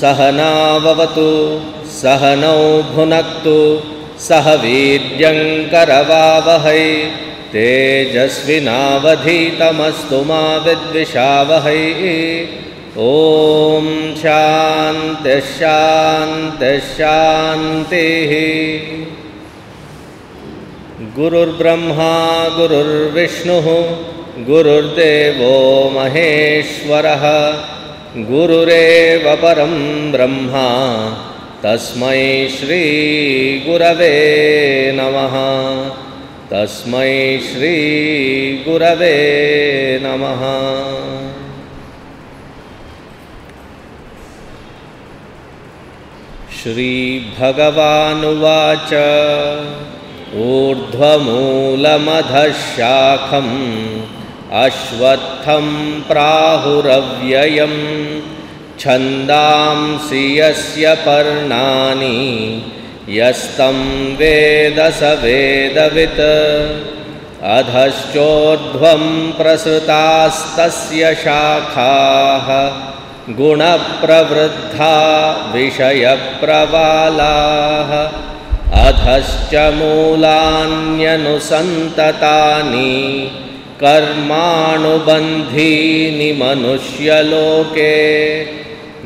सहनाववतु सहनौ भुनक्तु सह वीर्यङ्करवावहै तेजस्विनावधीतमस्तु मा विद्विषावहै। ॐ शान्तिः शान्तिः शान्तिः। गुरुर्ब्रह्मा गुरुर्विष्णुः गुरुर्देवो महेश्वरः गुरुरेव परं ब्रह्मा तस्मै श्री गुरवे नमः। तस्मै श्री गुरवे नमः। श्री भगवानुवाच ऊर्ध्वमूलमधः शाखम् अश्वत्थं प्राहुरव्ययम् छन्दांसि यस्य पर्णानि यस्तं वेद स वेदवित्। अधश्चोर्ध्वं प्रसृतास्तस्य शाखाः गुणप्रवृद्धा विषयप्रवालाः। अधश्च मूलान्यनुसन्ततानि कर्माणुबन्धीनि मनुष्यलोके।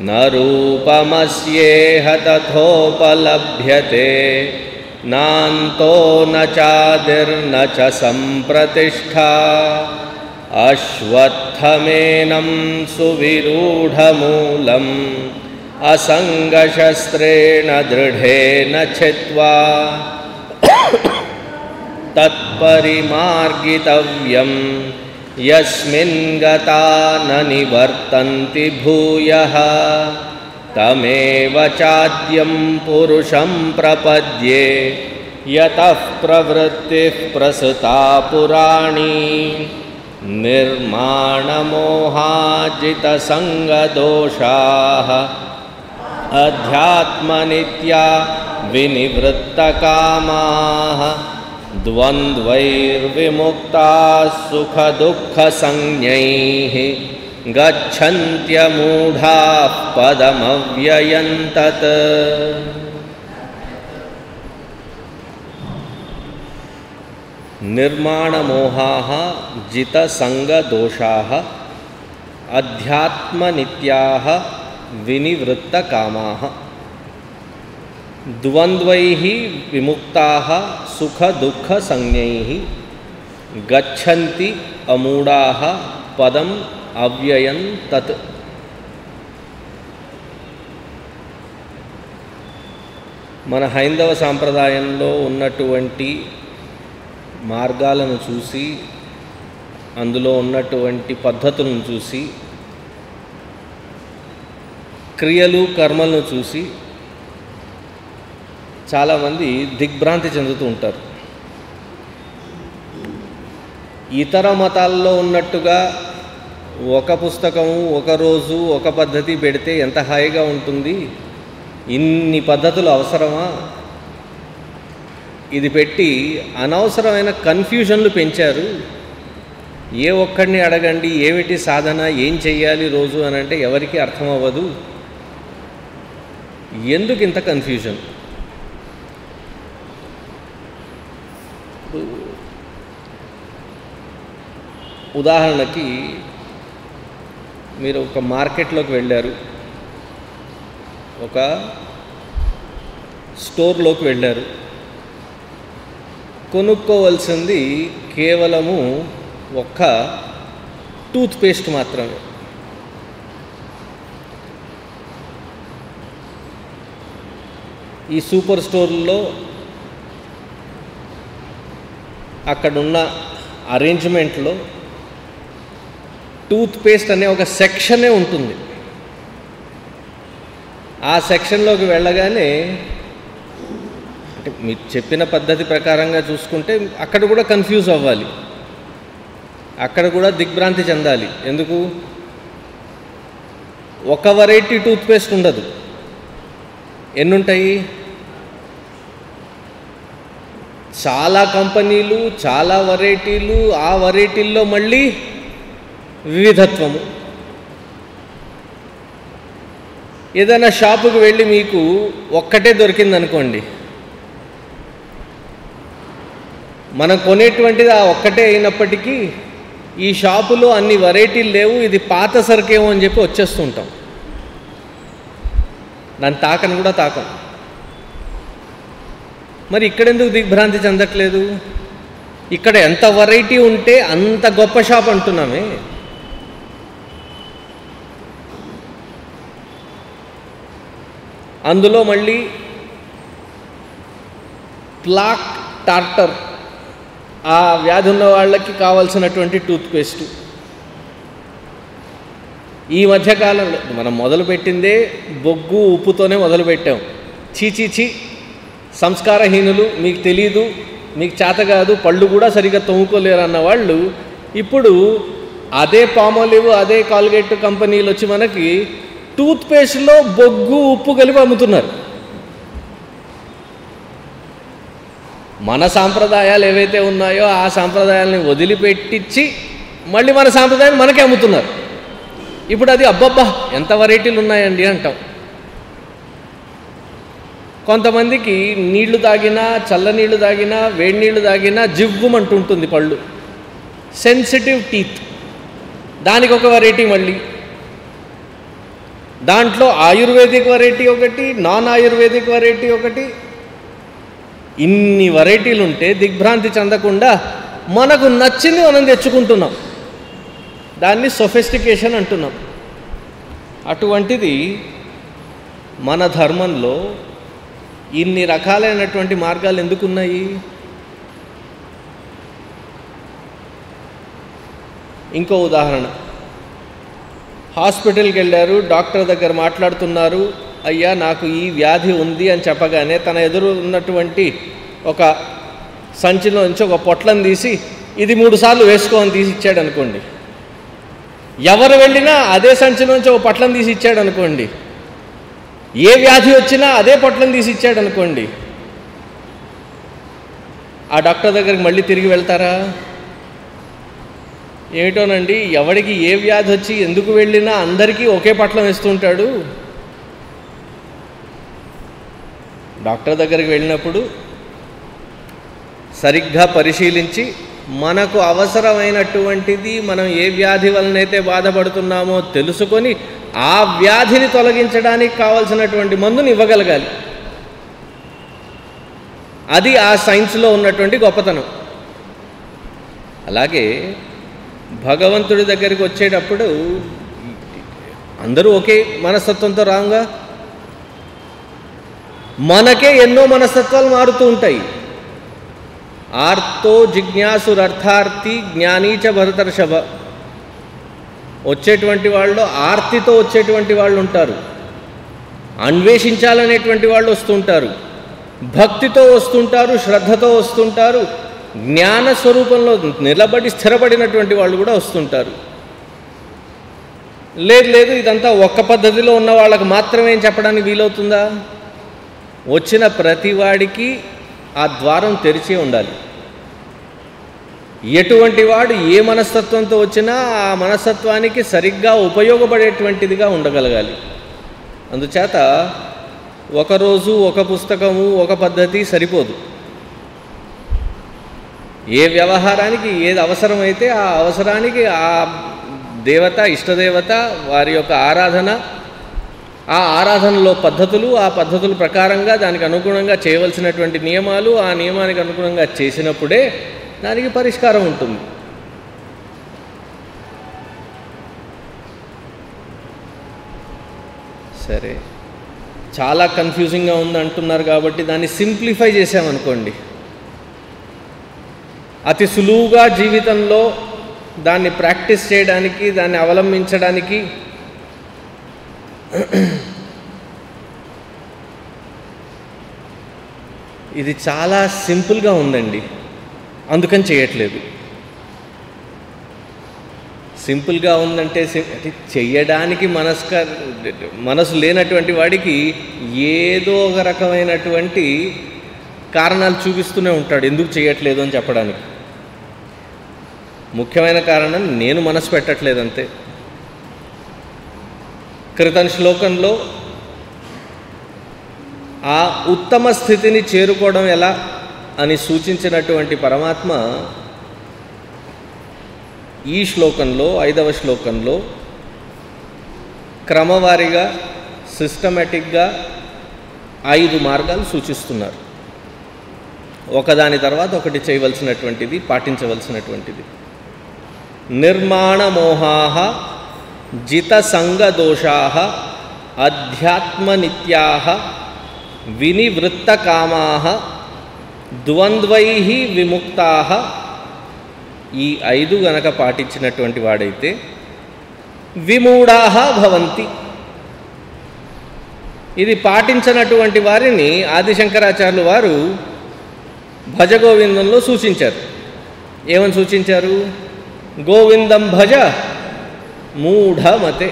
न रूपमस्येह तथोपलभ्यते नान्तो न चादिर्न च सम्प्रतिष्ठा। अश्वत्थमेनं सुविरूढमूलम् असङ्गशस्त्रेण दृढेन छित्त्वा तत्परिमार्गितव्यं यस्मिन् गता न निवर्तन्ति भूयः। तमेव चाद्यं पुरुषं प्रपद्ये यतः प्रवृत्तिः प्रसृता पुराणी। निर्माणमोहाजितसङ्गदोषाः अध्यात्मनित्या विनिवृत्तकामाः। द्वन्द्वैर्विमुक्ताः सुखदुःखसंज्ञैः गच्छन्त्यमूढाः पदमव्ययं तत्। निर्माणमोहाः जितसङ्गदोषाः अध्यात्मनित्याः विनिवृत्तकामाः। द्वन्द्वैः विमुक्ताः सुखदुःखसंज्ञैः गच्छन्ति अमूढाः पदम् अव्ययं तत्। మన హైందవ సాంప్రదాయంలో ఉన్నటువంటి మార్గాలను చూసి అందులో ఉన్నటువంటి పద్ధతులను చూసి క్రియలు కర్మలను చూసి చాలామంది దిగ్భ్రాంతి చెందుతూ ఉంటారు. ఇతర మతాల్లో ఉన్నట్టుగా ఒక పుస్తకము ఒక రోజు ఒక పద్ధతి పెడితే ఎంత హాయిగా ఉంటుంది, ఇన్ని పద్ధతులు అవసరమా, ఇది పెట్టి అనవసరమైన కన్ఫ్యూజన్లు పెంచారు. ఏ ఒక్కడిని అడగండి ఏమిటి సాధన, ఏం చెయ్యాలి రోజు అని అంటే ఎవరికి అర్థం అవ్వదు. ఎందుకు ఇంత కన్ఫ్యూజన్? ఉదాహరణకి మీరు ఒక మార్కెట్లోకి వెళ్ళారు, ఒక స్టోర్లోకి వెళ్ళారు, కొనుక్కోవలసింది కేవలము ఒక్క టూత్పేస్ట్ మాత్రమే. ఈ సూపర్ స్టోర్లో అక్కడున్న అరేంజ్మెంట్లో టూత్పేస్ట్ అనే ఒక సెక్షనే ఉంటుంది. ఆ సెక్షన్లోకి వెళ్ళగానే అంటే మీరు చెప్పిన పద్ధతి ప్రకారంగా చూసుకుంటే అక్కడ కూడా కన్ఫ్యూజ్ అవ్వాలి, అక్కడ కూడా దిగ్భ్రాంతి చెందాలి. ఎందుకు? ఒక వెరైటీ టూత్పేస్ట్ ఉండదు, ఎన్నుంటాయి? చాలా కంపెనీలు, చాలా వెరైటీలు, ఆ వెరైటీల్లో మళ్ళీ వివిధత్వము. ఏదైనా షాపుకి వెళ్ళి మీకు ఒక్కటే దొరికిందనుకోండి, మనం కొనేటువంటిది ఆ ఒక్కటే అయినప్పటికీ ఈ షాపులో అన్ని వెరైటీలు లేవు, ఇది పాత సరుకేమో అని చెప్పి వచ్చేస్తుంటాం, దాన్ని తాకని కూడా తాకం. మరి ఇక్కడెందుకు దిగ్భ్రాంతి చెందట్లేదు? ఇక్కడ ఎంత వెరైటీ ఉంటే అంత గొప్ప షాప్ అంటున్నామే. అందులో మళ్ళీ ప్లాక్ టార్టర్, ఆ వ్యాధి ఉన్న వాళ్ళకి కావాల్సినటువంటి టూత్పేస్టు. ఈ మధ్యకాలంలో మనం మొదలుపెట్టిందే బొగ్గు ఉప్పుతోనే మొదలుపెట్టాం. చీచీచి సంస్కారహీనులు, మీకు తెలీదు, మీకు చేత కాదు, పళ్ళు కూడా సరిగ్గా తోముకోలేరు అన్న వాళ్ళు ఇప్పుడు అదే పామోలివ్, అదే కాల్గేట్ కంపెనీలు వచ్చి మనకి టూత్పేస్ట్లో బొగ్గు ఉప్పు కలిపి అమ్ముతున్నారు. మన సాంప్రదాయాలు ఏవైతే ఉన్నాయో ఆ సాంప్రదాయాలని వదిలిపెట్టించి మళ్ళీ మన సాంప్రదాయాలు మనకే అమ్ముతున్నారు. ఇప్పుడు అది అబ్బబ్బా ఎంత వెరైటీలు ఉన్నాయండి అంటాం. కొంతమందికి నీళ్లు తాగినా, చల్లనీళ్ళు తాగినా, వేడి నీళ్లు తాగినా జివ్వుమంటుంటుంది పళ్ళు, సెన్సిటివ్ టీత్, దానికి ఒక వెరైటీ. మళ్ళీ దాంట్లో ఆయుర్వేదిక్ వెరైటీ ఒకటి, నాన్ ఆయుర్వేదిక్ వెరైటీ ఒకటి. ఇన్ని వెరైటీలు ఉంటే దిగ్భ్రాంతి చెందకుండా మనకు నచ్చింది మనం తెచ్చుకుంటున్నాం, దాన్ని సొఫిస్టికేషన్ అంటున్నాం. అటువంటిది మన ధర్మంలో ఇన్ని రకాలైనటువంటి మార్గాలు ఎందుకున్నాయి? ఇంకో ఉదాహరణ, హాస్పిటల్కి వెళ్ళారు, డాక్టర్ దగ్గర మాట్లాడుతున్నారు, అయ్యా నాకు ఈ వ్యాధి ఉంది అని చెప్పగానే తన ఎదురు ఉన్నటువంటి ఒక సంచిలో నుంచి ఒక పొట్లను తీసి ఇది 3 సార్లు వేసుకో అని తీసి ఇచ్చాడు అనుకోండి. ఎవరు వెళ్ళినా అదే సంచిలో నుంచి ఒక పొట్లను తీసి ఇచ్చాడు అనుకోండి, ఏ వ్యాధి వచ్చినా అదే పొట్లను తీసి ఇచ్చాడు అనుకోండి, ఆ డాక్టర్ దగ్గరికి మళ్ళీ తిరిగి వెళ్తారా? ఏమిటోనండి, ఎవరికి ఏ వ్యాధి వచ్చి ఎందుకు వెళ్ళినా అందరికీ ఒకే పొట్లం వేస్తుంటాడు. డాక్టర్ దగ్గరికి వెళ్ళినప్పుడు సరిగ్గా పరిశీలించి మనకు అవసరమైనటువంటిది, మనం ఏ వ్యాధి వలనైతే బాధపడుతున్నామో తెలుసుకొని ఆ వ్యాధిని తొలగించడానికి కావలసినటువంటి మందుని ఇవ్వగలగాలి. అది ఆ సైన్స్లో ఉన్నటువంటి గొప్పతనం. అలాగే భగవంతుడి దగ్గరికి వచ్చేటప్పుడు అందరూ ఒకే మనస్తత్వంతో రాంగా, మనకే ఎన్నో మనస్తత్వాలు మారుతూ ఉంటాయి. ఆర్తో జిజ్ఞాసురర్థార్థి జ్ఞానీచ భరతర్షభ. వచ్చేటువంటి వాళ్ళు ఆర్తితో వచ్చేటువంటి వాళ్ళు ఉంటారు, అన్వేషించాలనేటువంటి వాళ్ళు వస్తుంటారు, భక్తితో వస్తుంటారు, శ్రద్ధతో వస్తుంటారు, జ్ఞాన స్వరూపంలో నిలబడి స్థిరపడినటువంటి వాళ్ళు కూడా వస్తుంటారు. లేదు ఇదంతా ఒక్క పద్ధతిలో ఉన్న వాళ్ళకి మాత్రమే చెప్పడానికి వీలవుతుందా? వచ్చిన ప్రతివాడికి ఆ ద్వారం తెరిచే ఉండాలి. ఎటువంటి వాడు ఏ మనస్తత్వంతో వచ్చినా ఆ మనస్తత్వానికి సరిగ్గా ఉపయోగపడేటువంటిదిగా ఉండగలగాలి. అందుచేత ఒకరోజు ఒక పుస్తకము ఒక పద్ధతి సరిపోదు. ఏ వ్యవహారానికి ఏది అవసరమైతే ఆ అవసరానికి ఆ దేవత, ఇష్టదేవత, వారి యొక్క ఆరాధన, ఆ ఆరాధనలో పద్ధతులు, ఆ పద్ధతుల ప్రకారంగా దానికి అనుగుణంగా చేయవలసినటువంటి నియమాలు, ఆ నియమానికి అనుగుణంగా చేసినప్పుడే దానికి పరిష్కారం ఉంటుంది. సరే, చాలా కన్ఫ్యూజింగ్గా ఉంది అంటున్నారు కాబట్టి దాన్ని సింప్లిఫై చేసామనుకోండి, అతి సులువుగా జీవితంలో దాన్ని ప్రాక్టీస్ చేయడానికి, దాన్ని అవలంబించడానికి ఇది చాలా సింపుల్గా ఉందండి, అందుకని చేయట్లేదు. సింపుల్గా ఉందంటే చెయ్యడానికి మనసు లేనటువంటి వాడికి ఏదో ఒక రకమైనటువంటి కారణాలు చూపిస్తూనే ఉంటాడు ఎందుకు చేయట్లేదు అని చెప్పడానికి. ముఖ్యమైన కారణం నేను మనసు పెట్టట్లేదంతే. క్రితం శ్లోకంలో ఆ ఉత్తమ స్థితిని చేరుకోవడం ఎలా అని సూచించినటువంటి పరమాత్మ ఈ శ్లోకంలో 5వ శ్లోకంలో క్రమవారీగా సిస్టమేటిక్గా 5 మార్గాలు సూచిస్తున్నారు. ఒకదాని తర్వాత ఒకటి చేయవలసినటువంటిది, పాటించవలసినటువంటిది. నిర్మాణమోహాః జితసంగదోషాః అధ్యాత్మనిత్యాః వినివృత్తకామాః ద్వంద్వైః విముక్తాః. ఈ 5 గనక పాటించినటువంటి వాడైతే విమూఢాః భవంతి. ఇది పాటించినటువంటి వారిని ఆదిశంకరాచార్యులు వారు భజగోవిందంలో సూచించారు. ఏమని సూచించారు? గోవిందం భజ మూఢమతే.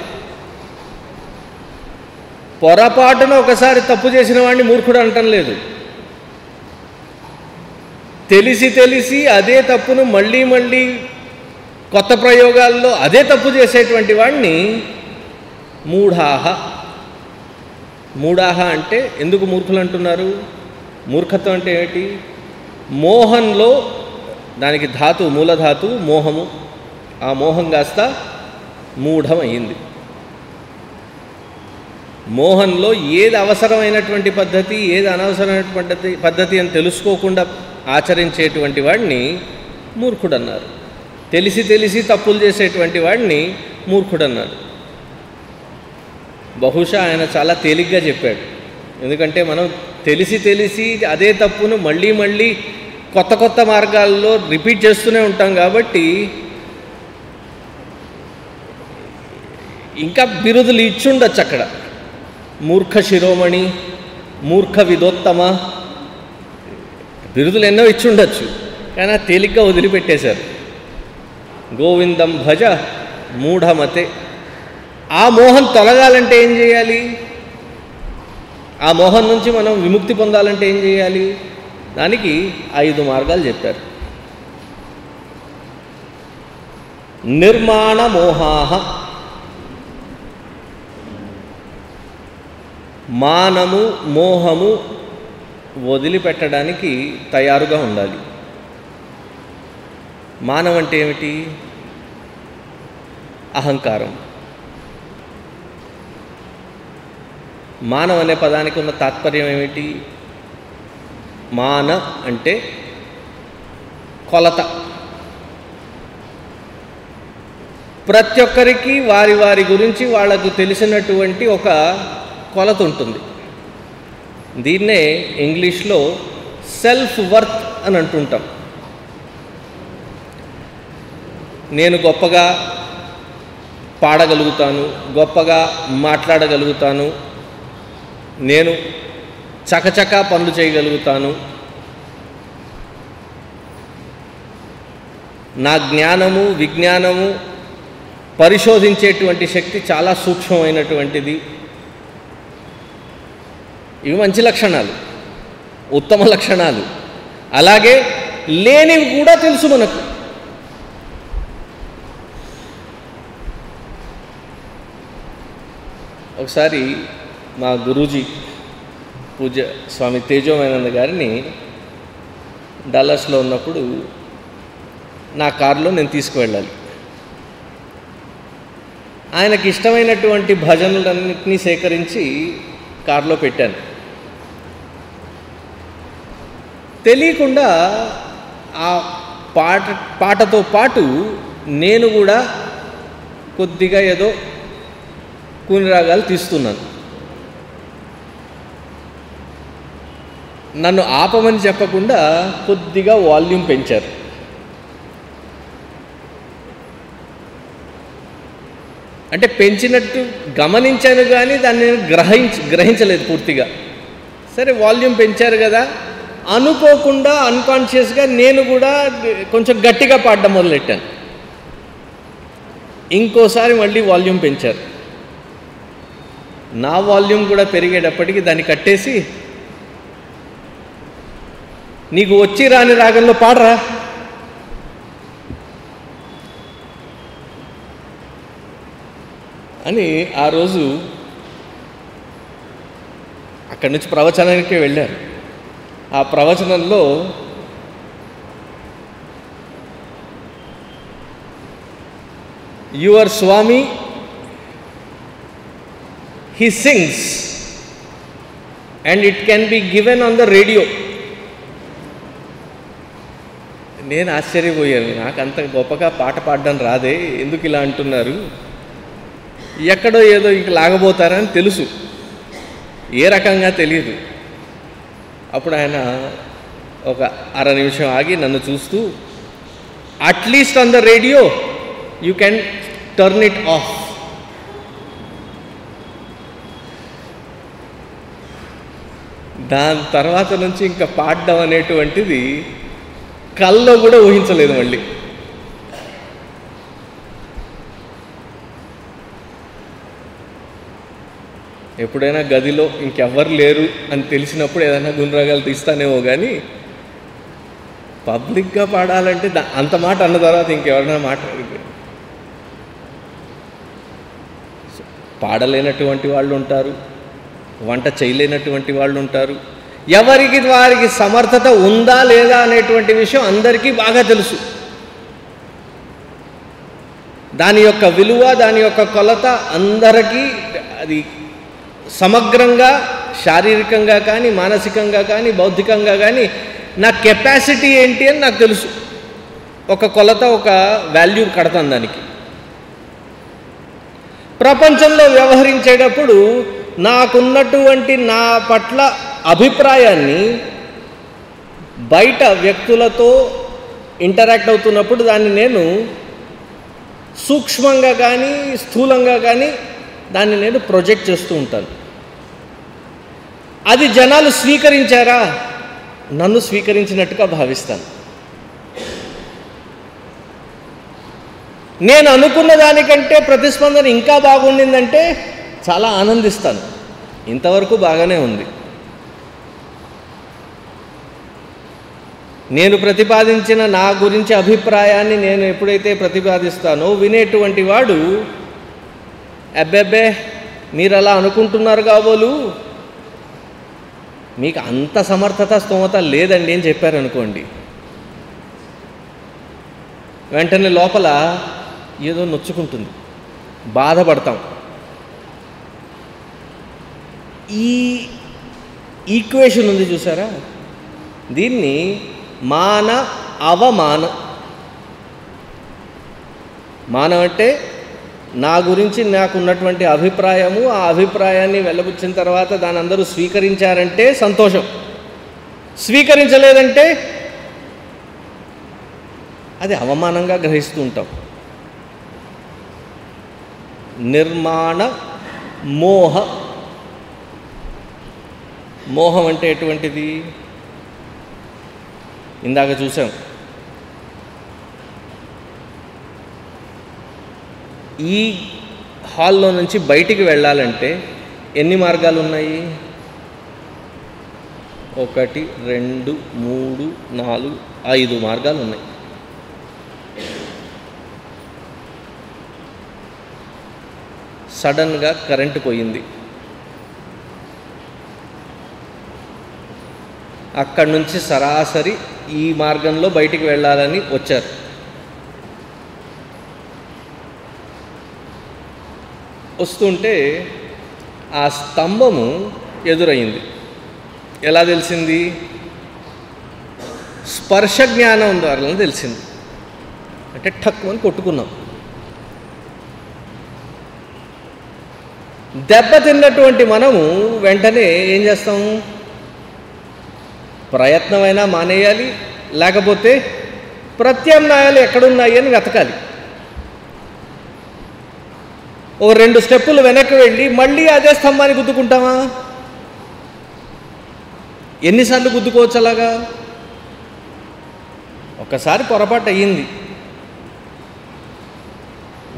పొరపాటున ఒకసారి తప్పు చేసిన వాడిని మూర్ఖుడు అనటం లేదు. తెలిసి తెలిసి అదే తప్పును మళ్ళీ మళ్ళీ కొత్త ప్రయోగాల్లో అదే తప్పు చేసేటువంటి వాడిని మూఢాహ. మూఢాహ అంటే ఎందుకు మూర్ఖులు అంటున్నారు? మూర్ఖత్వం అంటే ఏమిటి? మోహంలో, దానికి ధాతు, మూలధాతు మోహము, ఆ మోహం కాస్త మూఢం అయ్యింది. మోహంలో ఏది అవసరమైనటువంటి పద్ధతి, ఏది అనవసరమైనటువంటి పద్ధతి అని తెలుసుకోకుండా ఆచరించేటువంటి వాడిని మూర్ఖుడన్నారు. తెలిసి తెలిసి తప్పులు చేసేటువంటి వాడిని మూర్ఖుడన్నారు. బహుశా ఆయన చాలా తేలిగ్గా చెప్పాడు. ఎందుకంటే మనం తెలిసి తెలిసి అదే తప్పును మళ్ళీ మళ్ళీ కొత్త కొత్త మార్గాల్లో రిపీట్ చేస్తూనే ఉంటాం కాబట్టి ఇంకా బిరుదులు ఇచ్చుండొచ్చు అక్కడ. మూర్ఖ శిరోమణి, మూర్ఖ విదోత్తమ, బిరుదులు ఎన్నో ఇచ్చుండొచ్చు. కానీ తేలిగ్గా వదిలిపెట్టేశారు. గోవిందం భజ మూఢమతే. ఆ మోహం తొలగాలంటే ఏం చేయాలి? ఆ మోహం నుంచి మనం విముక్తి పొందాలంటే ఏం చేయాలి? దానికి 5 మార్గాలు చెప్పారు. నిర్మాణ మోహాః. మానము, మోహము వదిలిపెట్టడానికి తయారుగా ఉండాలి. మానం అంటే ఏమిటి? అహంకారం. మానవ అనే పదానికి ఉన్న తాత్పర్యం ఏమిటి? మాన అంటే కొలత. ప్రతి ఒక్కరికి వారి వారి గురించి వాళ్ళకు తెలిసినటువంటి ఒక కొలత ఉంటుంది. దీన్నే ఇంగ్లీష్లో సెల్ఫ్ వర్త్ అని అంటుంటాం. నేను గొప్పగా పాడగలుగుతాను, గొప్పగా మాట్లాడగలుగుతాను, నేను చకచకా పనులు చేయగలుగుతాను, నా జ్ఞానము విజ్ఞానము పరిశోధించేటువంటి శక్తి చాలా సూక్ష్మమైనటువంటిది. ఇవి మంచి లక్షణాలు, ఉత్తమ లక్షణాలు. అలాగే లేనివి కూడా తెలుసు మనకు. ఒకసారి మా గురూజీ పూజ్య స్వామి తేజోమానంద గారిని డల్లాస్లో ఉన్నప్పుడు నా కారులో నేను తీసుకువెళ్ళాలి. ఆయనకి ఇష్టమైనటువంటి భజనలన్నింటినీ సేకరించి కారులో పెట్టాను. తెలియకుండా ఆ పాటతో పాటు నేను కూడా కొద్దిగా ఏదో కూని రాగాలు తీస్తున్నాను. నన్ను ఆపమని చెప్పకుండా కొద్దిగా వాల్యూమ్ పెంచారు. అంటే పెంచినట్టు గమనించాను కానీ దాన్ని నేను గ్రహించలేదు పూర్తిగా. సరే వాల్యూమ్ పెంచారు కదా, అనుకోకుండా అన్కాన్షియస్గా నేను కూడా కొంచెం గట్టిగా పాడడం మొదలెట్టాను. ఇంకోసారి మళ్ళీ వాల్యూమ్ పెంచారు. నా వాల్యూమ్ కూడా పెరిగేటప్పటికి దాన్ని కట్టేసి, నీకు వచ్చి రాని రాగంలో పాడరా అని ఆ రోజు అక్కడి నుంచి ప్రవచనానికే వెళ్ళారు. ఆ ప్రవచనంలో your swami he sings and it can be given on the radio. నేను ఆశ్చర్యపోయాను. నాకు అంత గొప్పగా పాట పాడడం రాదే, ఎందుకు ఇలా అంటున్నారు, ఎక్కడో ఏదో ఇంక లాగబోతారని తెలుసు, ఏ రకంగా తెలియదు. అప్పుడు ఆయన ఒక అర నిమిషం ఆగి నన్ను చూస్తూ, at least on the radio you can turn it of. దాని తర్వాత నుంచి ఇంకా పాడడం అనేటువంటిది కల్లో కూడా ఊహించలేదు. మళ్ళీ ఎప్పుడైనా గదిలో ఇంకెవ్వరు లేరు అని తెలిసినప్పుడు ఏదైనా గుణరాగాలు తీస్తానేమో, కానీ పబ్లిక్గా పాడాలంటే అంత మాట అన్న తర్వాత ఇంకెవరైనా పాడలేనటువంటి వాళ్ళు ఉంటారు, వంట చేయలేనటువంటి వాళ్ళు ఉంటారు. ఎవరికి వారికి సమర్థత ఉందా లేదా అనేటువంటి విషయం అందరికీ బాగా తెలుసు. దాని యొక్క విలువ, దాని యొక్క కొలత అందరికీ అది సమగ్రంగా శారీరకంగా కానీ, మానసికంగా కానీ, బౌద్ధికంగా కానీ నా కెపాసిటీ ఏంటి అని నాకు తెలుసు. ఒక కొలత, ఒక వాల్యూ కడతాను దానికి. ప్రపంచంలో వ్యవహరించేటప్పుడు నాకున్నటువంటి నా పట్ల అభిప్రాయాన్ని బయట వ్యక్తులతో ఇంటరాక్ట్ అవుతున్నప్పుడు దాన్ని నేను సూక్ష్మంగా కానీ, స్థూలంగా కానీ దాన్ని నేను ప్రొజెక్ట్ చేస్తూ ఉంటాను. అది జనాలు స్వీకరించారా, నన్ను స్వీకరించినట్టుగా భావిస్తాను. నేను అనుకున్న దానికంటే ప్రతిస్పందన ఇంకా బాగుండిందంటే చాలా ఆనందిస్తాను. ఇంతవరకు బాగానే ఉంది. నేను ప్రతిపాదించిన నా గురించి అభిప్రాయాన్ని నేను ఎప్పుడైతే ప్రతిపాదిస్తానో వినేటువంటి వాడు, అబ్బెబ్బే మీరు అలా అనుకుంటున్నారు కాబోలు, మీకు అంత సమర్థత స్తోమత లేదండి అని చెప్పారనుకోండి, వెంటనే లోపల ఏదో నొచ్చుకుంటుంది, బాధపడతాం. ఈ ఈక్వేషన్ ఉంది చూసారా, దీన్ని మాన అవమాన. మానం అంటే నా గురించి నాకున్నటువంటి అభిప్రాయము, ఆ అభిప్రాయాన్ని వెళ్ళబుచ్చిన తర్వాత దాని అందరూ స్వీకరించారంటే సంతోషం, స్వీకరించలేదంటే అది అవమానంగా గ్రహిస్తూ ఉంటాం. నిర్మాణ మోహ. మోహం అంటే ఎటువంటిది? ఇందాక చూసాం, ఈ హాల్లో నుంచి బయటికి వెళ్ళాలంటే ఎన్ని మార్గాలు ఉన్నాయి? 1, 2, 3, 4, 5 మార్గాలు ఉన్నాయి. సడన్గా కరెంటు పోయింది, అక్కడి నుంచి సరాసరి ఈ మార్గంలో బయటికి వెళ్ళాలని వచ్చారు. వస్తుంటే ఆ స్తంభము ఎదురయ్యింది. ఎలా తెలిసింది? స్పర్శ జ్ఞానం ద్వారా తెలిసింది. అంటే ఠక్కుమని కొట్టుకున్నాం. దెబ్బ తిన్నటువంటి మనము వెంటనే ఏం చేస్తాము? ప్రయత్నమైనా మానేయాలి, లేకపోతే ప్రత్యామ్నాయాలు ఎక్కడున్నాయి అని వెతకాలి. ఓ 2 స్టెప్పులు వెనక్కి వెళ్ళి మళ్ళీ అదే స్తంభాన్ని గుద్దుకుంటామా? ఎన్నిసార్లు గుద్దుకోవచ్చు అలాగా? ఒక్కసారి పొరపాటు అయ్యింది,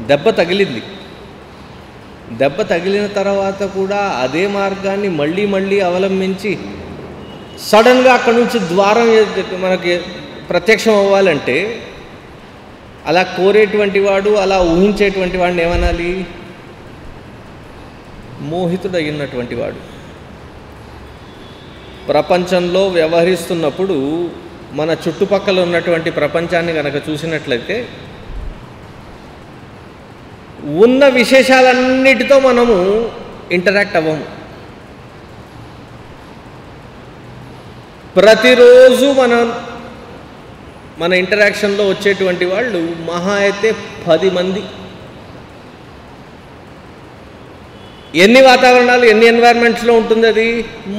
దెబ్బ తగిలింది. దెబ్బ తగిలిన తర్వాత కూడా అదే మార్గాన్ని మళ్ళీ మళ్ళీ అవలంబించి సడన్గా అక్కడి నుంచి ద్వారం మనకి ప్రత్యక్షం అవ్వాలంటే అలా కోరేటువంటి వాడు, అలా ఊహించేటువంటి వాడిని ఏమనాలి? మోహితుడైనటువంటి వాడు. ప్రపంచంలో వ్యవహరిస్తున్నప్పుడు మన చుట్టుపక్కల ఉన్నటువంటి ప్రపంచాన్ని కనుక చూసినట్లయితే ఉన్న విశేషాలన్నిటితో మనము ఇంటరాక్ట్ అవ్వము. ప్రతిరోజు మన ఇంటరాక్షన్లో వచ్చేటువంటి వాళ్ళు మహా అయితే 10 మంది. ఎన్ని వాతావరణాలు, ఎన్ని ఎన్వైర్మెంట్స్లో ఉంటుంది అది?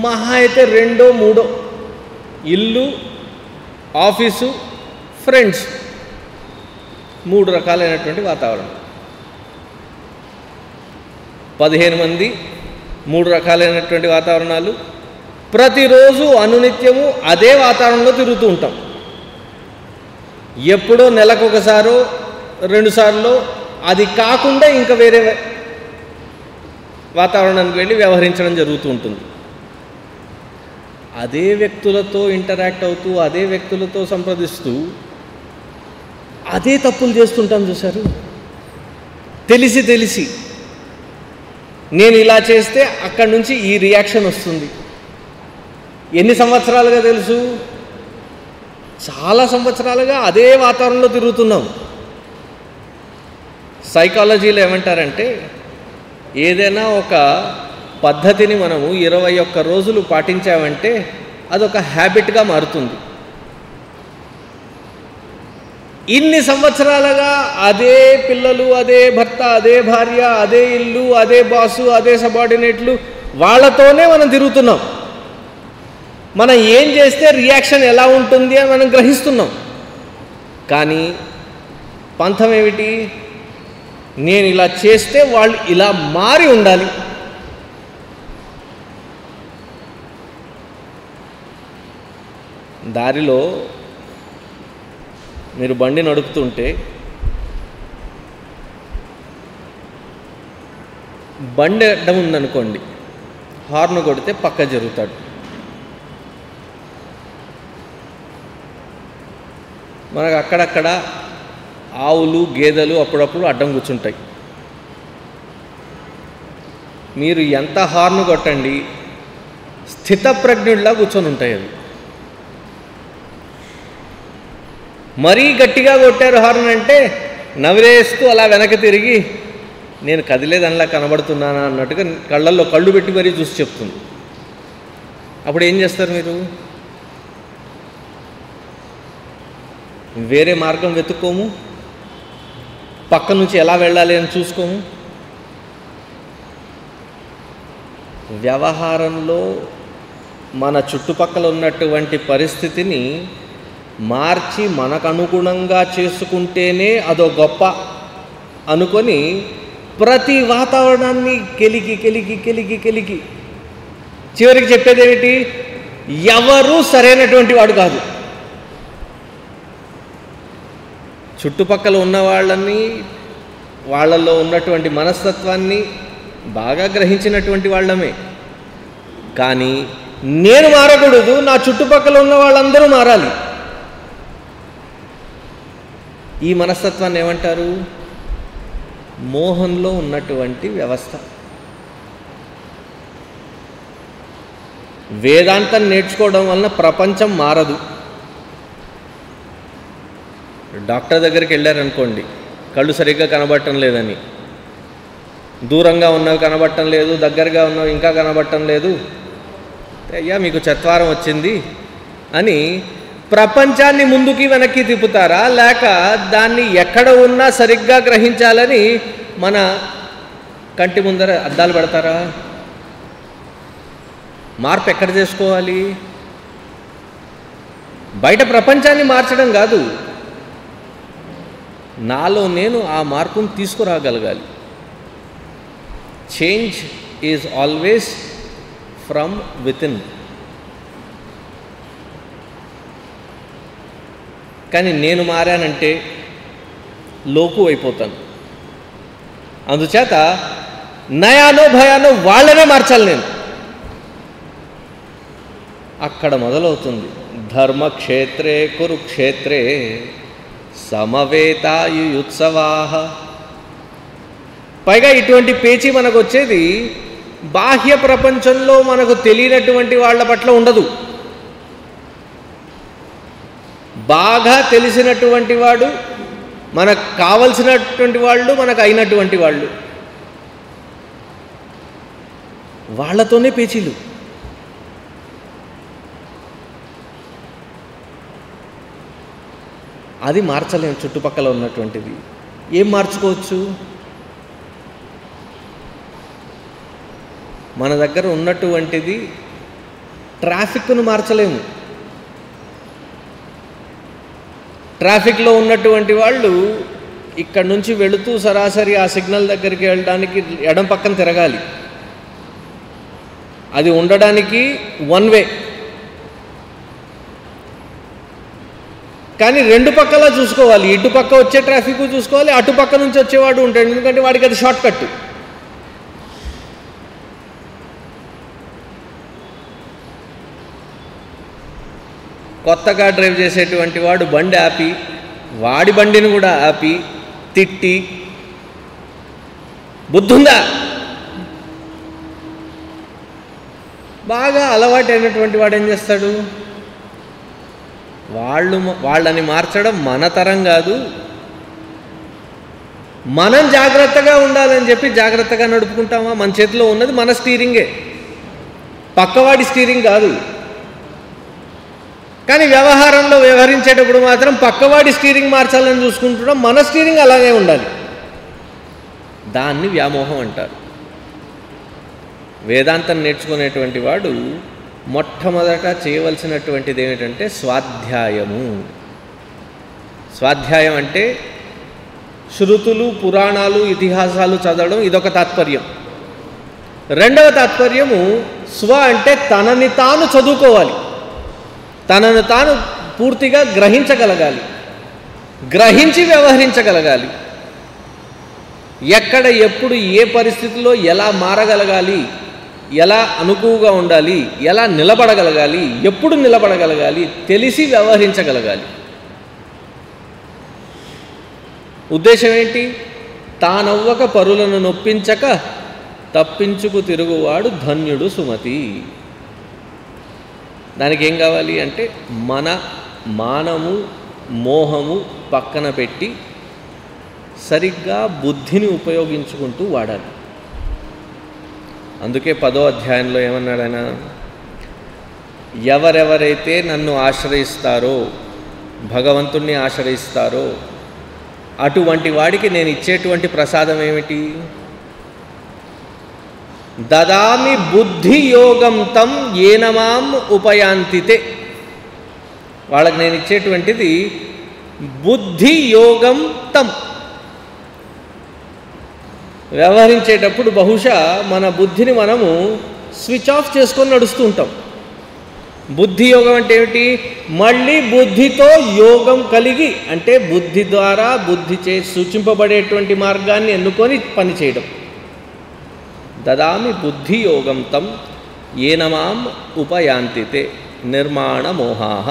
మహా అయితే 2, 3. ఇల్లు, ఆఫీసు, ఫ్రెండ్స్, 3 రకాలైనటువంటి వాతావరణం. 15 మంది, 3 రకాలైనటువంటి వాతావరణాలు. ప్రతిరోజు అనునిత్యము అదే వాతావరణంలో తిరుగుతూ ఉంటాం. ఎప్పుడో నెలకు ఒకసారో 2 సార్లు అది కాకుండా ఇంకా వేరే వాతావరణానికి వెళ్ళి వ్యవహరించడం జరుగుతూ ఉంటుంది. అదే వ్యక్తులతో ఇంటరాక్ట్ అవుతూ, అదే వ్యక్తులతో సంప్రదిస్తూ అదే తప్పులు చేస్తుంటాం. చూశారు? తెలిసి నేను ఇలా చేస్తే అక్కడి నుంచి ఈ రియాక్షన్ వస్తుంది. ఎన్ని సంవత్సరాలుగా తెలుసు? చాలా సంవత్సరాలుగా అదే వాతావరణంలో తిరుగుతున్నాం. సైకాలజీలో ఏమంటారంటే, ఏదైనా ఒక పద్ధతిని మనము 21 రోజులు పాటించామంటే అదొక హ్యాబిట్గా మారుతుంది. ఇన్ని సంవత్సరాలుగా అదే పిల్లలు, అదే భర్త, అదే భార్య, అదే ఇల్లు, అదే బాసు, అదే సబార్డినేట్లు, వాళ్ళతోనే మనం తిరుగుతున్నాం. మనం ఏం చేస్తే రియాక్షన్ ఎలా ఉంటుంది అని మనం గ్రహిస్తున్నాం. కానీ పంథం ఏమిటి? నేను ఇలా చేస్తే వాళ్ళు ఇలా మారి ఉండాలి. దారిలో మీరు బండి నడుపుతుంటే బండి అడ్డం ఉందనుకోండి, హార్న్ కొడితే పక్క జరుగుతాడు. మనకు అక్కడక్కడ ఆవులు, గేదెలు అప్పుడప్పుడు అడ్డం కూర్చుంటాయి. మీరు ఎంత హార్న్ కొట్టండి, స్థితప్రజ్ఞుడిలా కూర్చొని ఉంటాయి అవి. మరీ గట్టిగా కొట్టారు హార్న్ అంటే నవిరేస్తూ అలా వెనక్కి తిరిగి నేను కదిలేదనిలా కనబడుతున్నానా అన్నట్టుగా కళ్ళల్లో కళ్ళు పెట్టి మరీ చూసి చెప్తుంది. అప్పుడు ఏం చేస్తారు మీరు? వేరే మార్గం వెతుక్కోము, పక్క నుంచి ఎలా వెళ్ళాలి అని చూసుకోము. వ్యవహారంలో మన చుట్టుపక్కల ఉన్నటువంటి పరిస్థితిని మార్చి మనకు అనుగుణంగా చేసుకుంటేనే అదో గొప్ప అనుకొని ప్రతి వాతావరణాన్ని కెలికి చివరికి చెప్పేది ఏమిటి? ఎవరూ సరైనటువంటి వాడు కాదు. చుట్టుపక్కల ఉన్న వాళ్ళని, వాళ్ళల్లో ఉన్నటువంటి మనస్తత్వాన్ని బాగా గ్రహించినటువంటి వాళ్ళమే. కానీ నేను మారకూడదు, నా చుట్టుపక్కల ఉన్న వాళ్ళందరూ మారాలి. ఈ మనస్తత్వాన్ని ఏమంటారు? మోహంలో ఉన్నటువంటి వ్యవస్థ. వేదాంతం నేర్చుకోవడం వలన ప్రపంచం మారదు. డాక్టర్ దగ్గరికి వెళ్ళారనుకోండి, కళ్ళు సరిగ్గా కనబడటం లేదని, దూరంగా ఉన్నవి కనబడటం లేదు, దగ్గరగా ఉన్నవి ఇంకా కనబడటం లేదు, అయ్యా మీకు చత్వారం వచ్చింది అని ప్రపంచాన్ని ముందుకి వెనక్కి తిప్పుతారా, లేక దాన్ని ఎక్కడ ఉన్నా సరిగ్గా గ్రహించాలని మన కంటి ముందర అద్దాలు పెడతారా? మార్పు ఎక్కడ చేసుకోవాలి? బయట ప్రపంచాన్ని మార్చడం కాదు, నాలో నేను ఆ మార్పును తీసుకురాగలగాలి. Change is always from within. కానీ నేను మారానంటే లోకు అయిపోతాను. అందుచేత నయానో భయానో వాళ్ళనే మార్చాలి నేను. అక్కడ మొదలవుతుంది ధర్మక్షేత్రే కురుక్షేత్రే సమవేతాయుత్సవాః. పైగా ఇటువంటి పేచీ మనకు వచ్చేది బాహ్య ప్రపంచంలో మనకు తెలియనటువంటి వాళ్ళ పట్ల ఉండదు. బాగా తెలిసినటువంటి వాడు, మనకు కావలసినటువంటి వాళ్ళు, మనకు అయినటువంటి వాళ్ళు, వాళ్ళతోనే పేచీలు. అది మార్చలేము. చుట్టుపక్కల ఉన్నటువంటిది ఏం మార్చుకోవచ్చు? మన దగ్గర ఉన్నటువంటిది ట్రాఫిక్ను మార్చలేము. ట్రాఫిక్లో ఉన్నటువంటి వాళ్ళు ఇక్కడ నుంచి వెళుతూ సరాసరి ఆ సిగ్నల్ దగ్గరికి వెళ్ళడానికి ఎడం పక్కన తిరగాలి. అది ఉండడానికి వన్ వే. కానీ రెండు పక్కలా చూసుకోవాలి. ఇటు పక్క వచ్చే ట్రాఫిక్ చూసుకోవాలి, అటు పక్క నుంచి వచ్చేవాడు ఉంటాడు, ఎందుకంటే వాడికి అది షార్ట్ కట్. కొత్తగా డ్రైవ్ చేసేటువంటి వాడు బండి ఆపి, వాడి బండిని కూడా ఆపి తిట్టి, బుద్ధుందా? బాగా అలవాటైనటువంటి వాడు ఏం చేస్తాడు? వాళ్ళని మార్చడం మన తరం కాదు, మనం జాగ్రత్తగా ఉండాలని చెప్పి జాగ్రత్తగా నడుపుకుంటామా? మన చేతిలో ఉన్నది మన స్టీరింగే, పక్కవాడి స్టీరింగ్ కాదు. కానీ వ్యవహారంలో వ్యవహరించేటప్పుడు మాత్రం పక్కవాడి స్టీరింగ్ మార్చాలని చూసుకుంటున్నాం, మన స్టీరింగ్ అలాగే ఉండాలి. దాన్ని వ్యామోహం అంటారు. వేదాంతం నేర్చుకునేటువంటి వాడు మొట్టమొదట చేయవలసినటువంటిది ఏమిటంటే స్వాధ్యాయము. స్వాధ్యాయం అంటే శృతులు, పురాణాలు, ఇతిహాసాలు చదవడం, ఇదొక తాత్పర్యం. రెండవ తాత్పర్యము స్వ అంటే తనని తాను చదువుకోవాలి, తనను తాను పూర్తిగా గ్రహించగలగాలి, గ్రహించి వ్యవహరించగలగాలి. ఎక్కడ, ఎప్పుడు, ఏ పరిస్థితుల్లో ఎలా మారగలగాలి, ఎలా అనుకువగా ఉండాలి, ఎలా నిలబడగలగాలి, ఎప్పుడు నిలబడగలగాలి, తెలిసి వ్యవహరించగలగాలి. ఉద్దేశం ఏంటి? తానవ్వక పరులను నొప్పించక తప్పించుకు తిరుగువాడు ధన్యుడు సుమతి. దానికి ఏం కావాలి అంటే మన మానము, మోహము పక్కన పెట్టి సరిగ్గా బుద్ధిని ఉపయోగించుకుంటూ వాడాలి. అందుకే 10వ అధ్యాయంలో ఏమన్నాడు ఆయన? ఎవరెవరైతే నన్ను ఆశ్రయిస్తారో, భగవంతుణ్ణి ఆశ్రయిస్తారో, అటువంటి వాడికి నేను ఇచ్చేటువంటి ప్రసాదం ఏమిటి? దదామి బుద్ధి యోగం తం ఏనమాం ఉపయాంతితే. వాళ్ళకి నేను ఇచ్చేటువంటిది బుద్ధి యోగం తం. వ్యవహరించేటప్పుడు బహుశా మన బుద్ధిని మనము స్విచ్ ఆఫ్ చేసుకొని నడుస్తూ ఉంటాం. బుద్ధి యోగం అంటే ఏమిటి? మళ్ళీ బుద్ధితో యోగం కలిగి, అంటే బుద్ధి ద్వారా బుద్ధి సూచింపబడేటువంటి మార్గాన్ని ఎన్నుకొని పనిచేయడం. దదామి బుద్ధి యోగం తం ఏనమాం ఉపయాంతితే నిర్మాణ మోహాః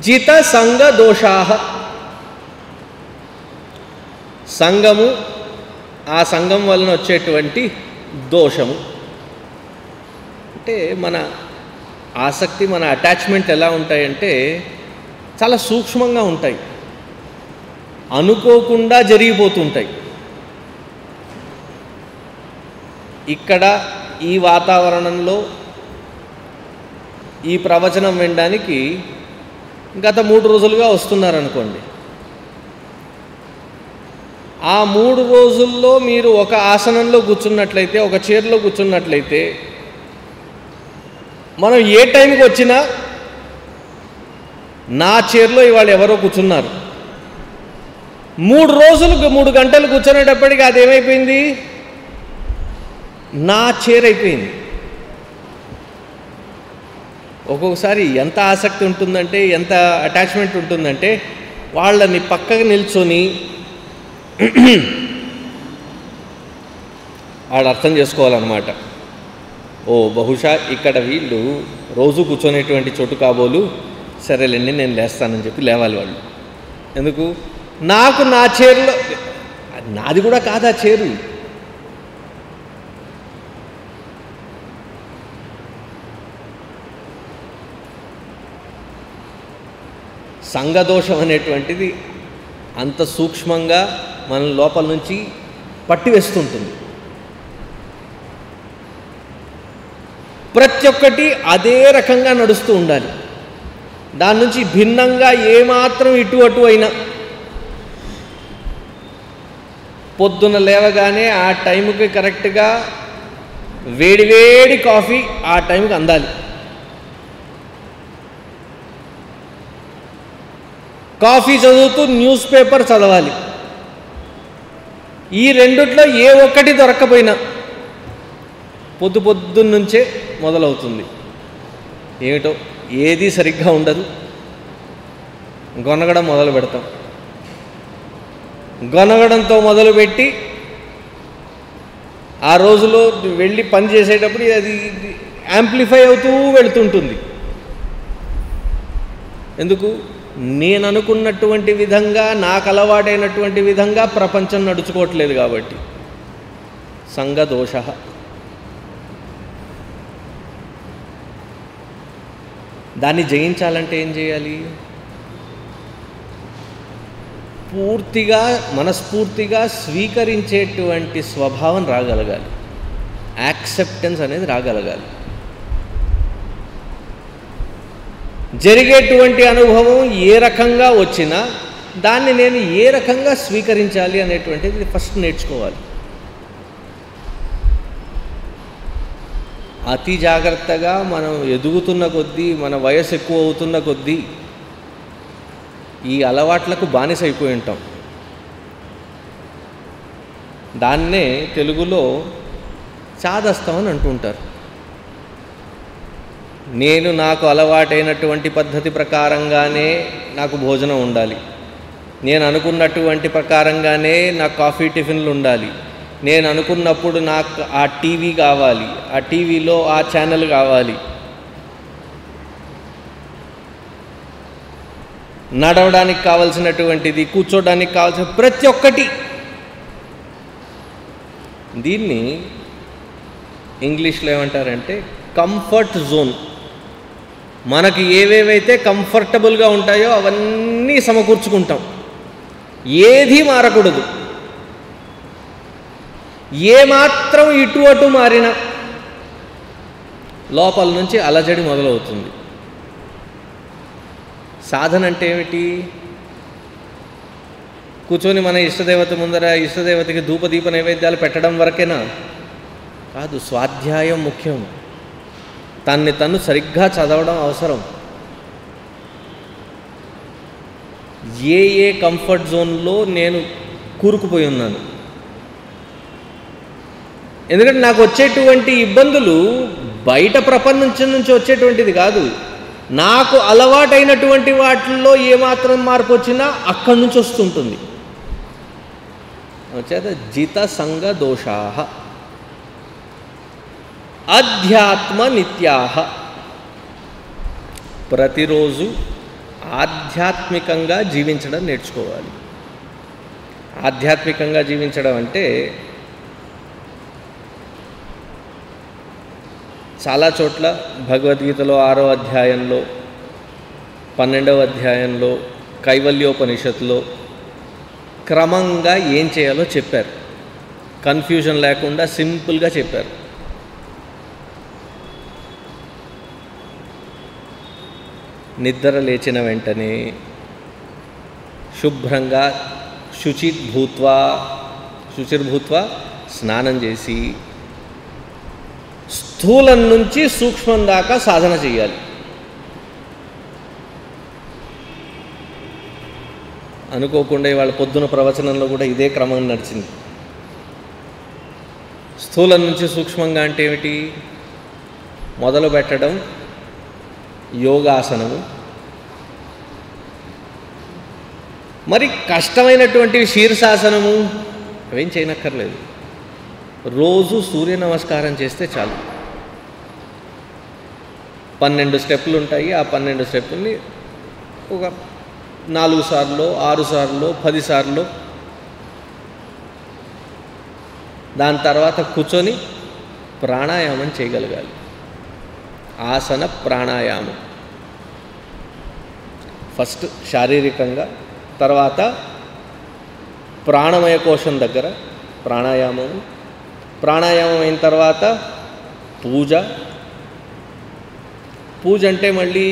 జిత సంగ దోషాః. సంగము, ఆ సంగం వలన వచ్చేటువంటి దోషము అంటే మన ఆసక్తి, మన అటాచ్మెంట్ ఎలా ఉంటాయంటే చాలా సూక్ష్మంగా ఉంటాయి, అనుకోకుండా జరిగిపోతుంటాయి. ఇక్కడ ఈ వాతావరణంలో ఈ ప్రవచనం వినడానికి గత 3 రోజులుగా వస్తున్నారనుకోండి. ఆ 3 రోజుల్లో మీరు ఒక ఆసనంలో కూర్చున్నట్లయితే, ఒక చైర్లో కూర్చున్నట్లయితే, మనం ఏ టైంకి వచ్చినా నా చైర్లో ఇవాళ ఎవరో కూర్చున్నారు. 3 రోజులు 3 గంటలు కూర్చునేటప్పటికి అదేమైపోయింది, నా చైర్ అయిపోయింది. ఒక్కొక్కసారి ఎంత ఆసక్తి ఉంటుందంటే, ఎంత అటాచ్మెంట్ ఉంటుందంటే, వాళ్ళని పక్కకు నిల్చొని వాడు అర్థం చేసుకోవాలన్నమాట. ఓ బహుశా ఇక్కడ వీళ్ళు రోజు కూర్చొనేటువంటి చోటు కాబోలు, సరేలేండి నేను లేస్తానని చెప్పి లేవాలి వాళ్ళు. ఎందుకు? నాకు నా చైర్లో, నాది కూడా కాదా చైరు, సంఘదోషం అనేటువంటిది అంత సూక్ష్మంగా మన లోపల నుంచి పట్టివేస్తుంటుంది. ప్రతి ఒక్కటి అదే రకంగా నడుస్తూ ఉండాలి. దాని నుంచి భిన్నంగా ఏమాత్రం ఇటు అటు అయినా, పొద్దున లేవగానే ఆ టైంకి కరెక్ట్గా వేడివేడి కాఫీ ఆ టైంకి అందాలి. కాఫీ చదువుతూ న్యూస్ పేపర్ చదవాలి. ఈ రెండిట్లో ఏ ఒక్కటి దొరక్కపోయినా పొద్దున్నుంచే మొదలవుతుంది. ఏమిటో ఏది సరిగ్గా ఉండదు. గొనగడం మొదలు పెడతాం. గొనగడంతో మొదలుపెట్టి ఆ రోజులో వెళ్ళి పని చేసేటప్పుడు అది యాంప్లిఫై అవుతూ వెళుతుంటుంది. ఎందుకు? నేను అనుకున్నటువంటి విధంగా, నాకు అలవాటైనటువంటి విధంగా ప్రపంచం నడుచుకోవట్లేదు కాబట్టి. సంఘదోష. దాన్ని జయించాలంటే ఏం చేయాలి? పూర్తిగా మనస్ఫూర్తిగా స్వీకరించేటువంటి స్వభావం రాగలగాలి. యాక్సెప్టెన్స్ అనేది రాగలగాలి. జరిగేటువంటి అనుభవం ఏ రకంగా వచ్చినా దాన్ని నేను ఏ రకంగా స్వీకరించాలి అనేటువంటిది ఫస్ట్ నేర్చుకోవాలి. అతి జాగ్రత్తగా మనం ఎదుగుతున్న కొద్దీ, మన వయసు ఎక్కువ అవుతున్న కొద్దీ ఈ అలవాట్లకు బానిసైపోయి ఉంటాం. దాన్నే తెలుగులో చాదస్తం అని అంటుంటారు. నేను నాకు అలవాటైనటువంటి పద్ధతి ప్రకారంగానే నాకు భోజనం ఉండాలి, నేను అనుకున్నటువంటి ప్రకారంగానే నాకు కాఫీ టిఫిన్లు ఉండాలి, నేను అనుకున్నప్పుడు నాకు ఆ టీవీ కావాలి, ఆ టీవీలో ఆ ఛానల్ కావాలి, నడవడానికి కావలసినటువంటిది, కూర్చోడానికి కావాల్సిన ప్రతి ఒక్కటి. దీన్ని ఇంగ్లీష్లో ఏమంటారంటే కంఫర్ట్ జోన్. మనకి ఏవేవైతే కంఫర్టబుల్గా ఉంటాయో అవన్నీ సమకూర్చుకుంటాం. ఏది మారకూడదు. ఏమాత్రం ఇటు అటు మారినా లోపల నుంచి అలజడి మొదలవుతుంది. సాధన అంటే ఏమిటి? కూర్చొని మన ఇష్టదేవత ముందర ఇష్టదేవతకి ధూపదీప నైవేద్యాలు పెట్టడం వరకేనా? కాదు. స్వాధ్యాయం ముఖ్యం. తన్ని తను సరిగ్గా చదవడం అవసరం. ఏ ఏ కంఫర్ట్ జోన్లో నేను కూరుకుపోయి ఉన్నాను. ఎందుకంటే నాకు వచ్చేటువంటి ఇబ్బందులు బయట ప్రపంచం నుంచి వచ్చేటువంటిది కాదు. నాకు అలవాటైనటువంటి వాటిల్లో ఏమాత్రం మార్పు వచ్చినా అక్కడి నుంచి వస్తుంటుంది. వచ్చేత జిత సంగ దోషాః అధ్యాత్మ నిత్యాః. ప్రతిరోజు ఆధ్యాత్మికంగా జీవించడం నేర్చుకోవాలి. ఆధ్యాత్మికంగా జీవించడం అంటే చాలా చోట్ల భగవద్గీతలో 6వ అధ్యాయంలో, 12వ అధ్యాయంలో, కైవల్యోపనిషత్తులో క్రమంగా ఏం చేయాలో చెప్పారు. కన్ఫ్యూజన్ లేకుండా సింపుల్గా చెప్పారు. నిద్ర లేచిన వెంటనే శుభ్రంగా శుచిర్భూత్వా స్నానం చేసి స్థూలం నుంచి సూక్ష్మం దాకా సాధన చేయాలి. అనుకోకుండా ఇవాళ పొద్దున ప్రవచనంలో కూడా ఇదే క్రమం నడిచింది. స్థూలం నుంచి సూక్ష్మంగా అంటే ఏమిటి? మొదలు పెట్టడం యోగాసనము, మరి కష్టమైనటువంటి శీర్షాసనము అవేం చేయనక్కర్లేదు. రోజు సూర్య నమస్కారం చేస్తే చాలు. 12 స్టెప్పులు ఉంటాయి. ఆ 12 స్టెప్పుల్ని ఒక 4 సార్లు, 6 సార్లు, 10 సార్లు, దాని తర్వాత కూర్చొని ప్రాణాయామం చేయగలగాలి. ఆసన ప్రాణాయామం ఫస్ట్ శారీరకంగా, తర్వాత ప్రాణమయ కోశం దగ్గర ప్రాణాయామం అయిన తర్వాత పూజ అంటే మళ్ళీ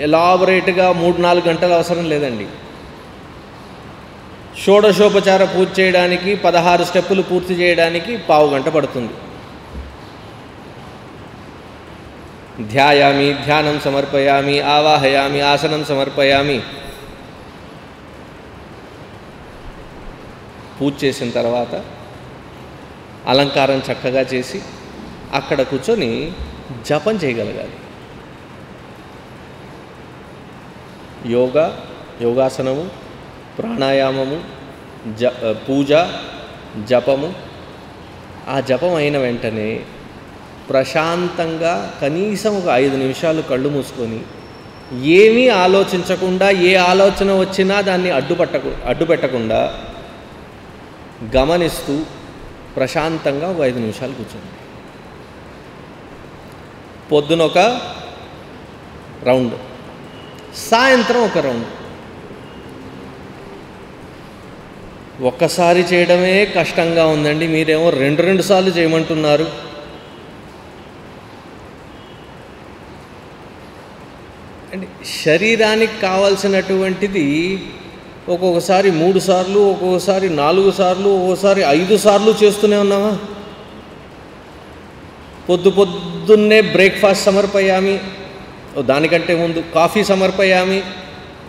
ఎలాబొరేట్గా 3-4 గంటలు అవసరం లేదండి. షోడశోపచార పూజ చేయడానికి 16 స్టెప్పులు పూర్తి చేయడానికి 1/2 గంట పడుతుంది. ధ్యాయామి, ధ్యానం సమర్పయామి, ఆవాహయామి, ఆసనం సమర్పయామి. పూజ చేసిన తర్వాత అలంకారం చక్కగా చేసి అక్కడ కూర్చొని జపం చేయగలగాలి. యోగాసనము, ప్రాణాయామము, పూజ, జపము. ఆ జపం అయిన వెంటనే ప్రశాంతంగా కనీసం ఒక 5 నిమిషాలు కళ్ళు మూసుకొని ఏమీ ఆలోచించకుండా, ఏ ఆలోచన వచ్చినా దాన్ని అడ్డుపెట్టకుండా గమనిస్తూ ప్రశాంతంగా ఒక 5 నిమిషాలు కూర్చోండి. పొద్దున ఒక రౌండ్, సాయంత్రం ఒక రౌండ్. ఒక్కసారి చేయడమే కష్టంగా ఉందండి, మీరేమో 2 సార్లు చేయమంటున్నారు. అంటే శరీరానికి కావాల్సినటువంటిది ఒక్కొక్కసారి 3 సార్లు, ఒక్కొక్కసారి 4 సార్లు, ఒక్కొక్కసారి 5 సార్లు చేస్తూనే ఉన్నామా? పొద్దున్నే బ్రేక్ఫాస్ట్ సమర్పయామి, దానికంటే ముందు కాఫీ సమర్పయామి,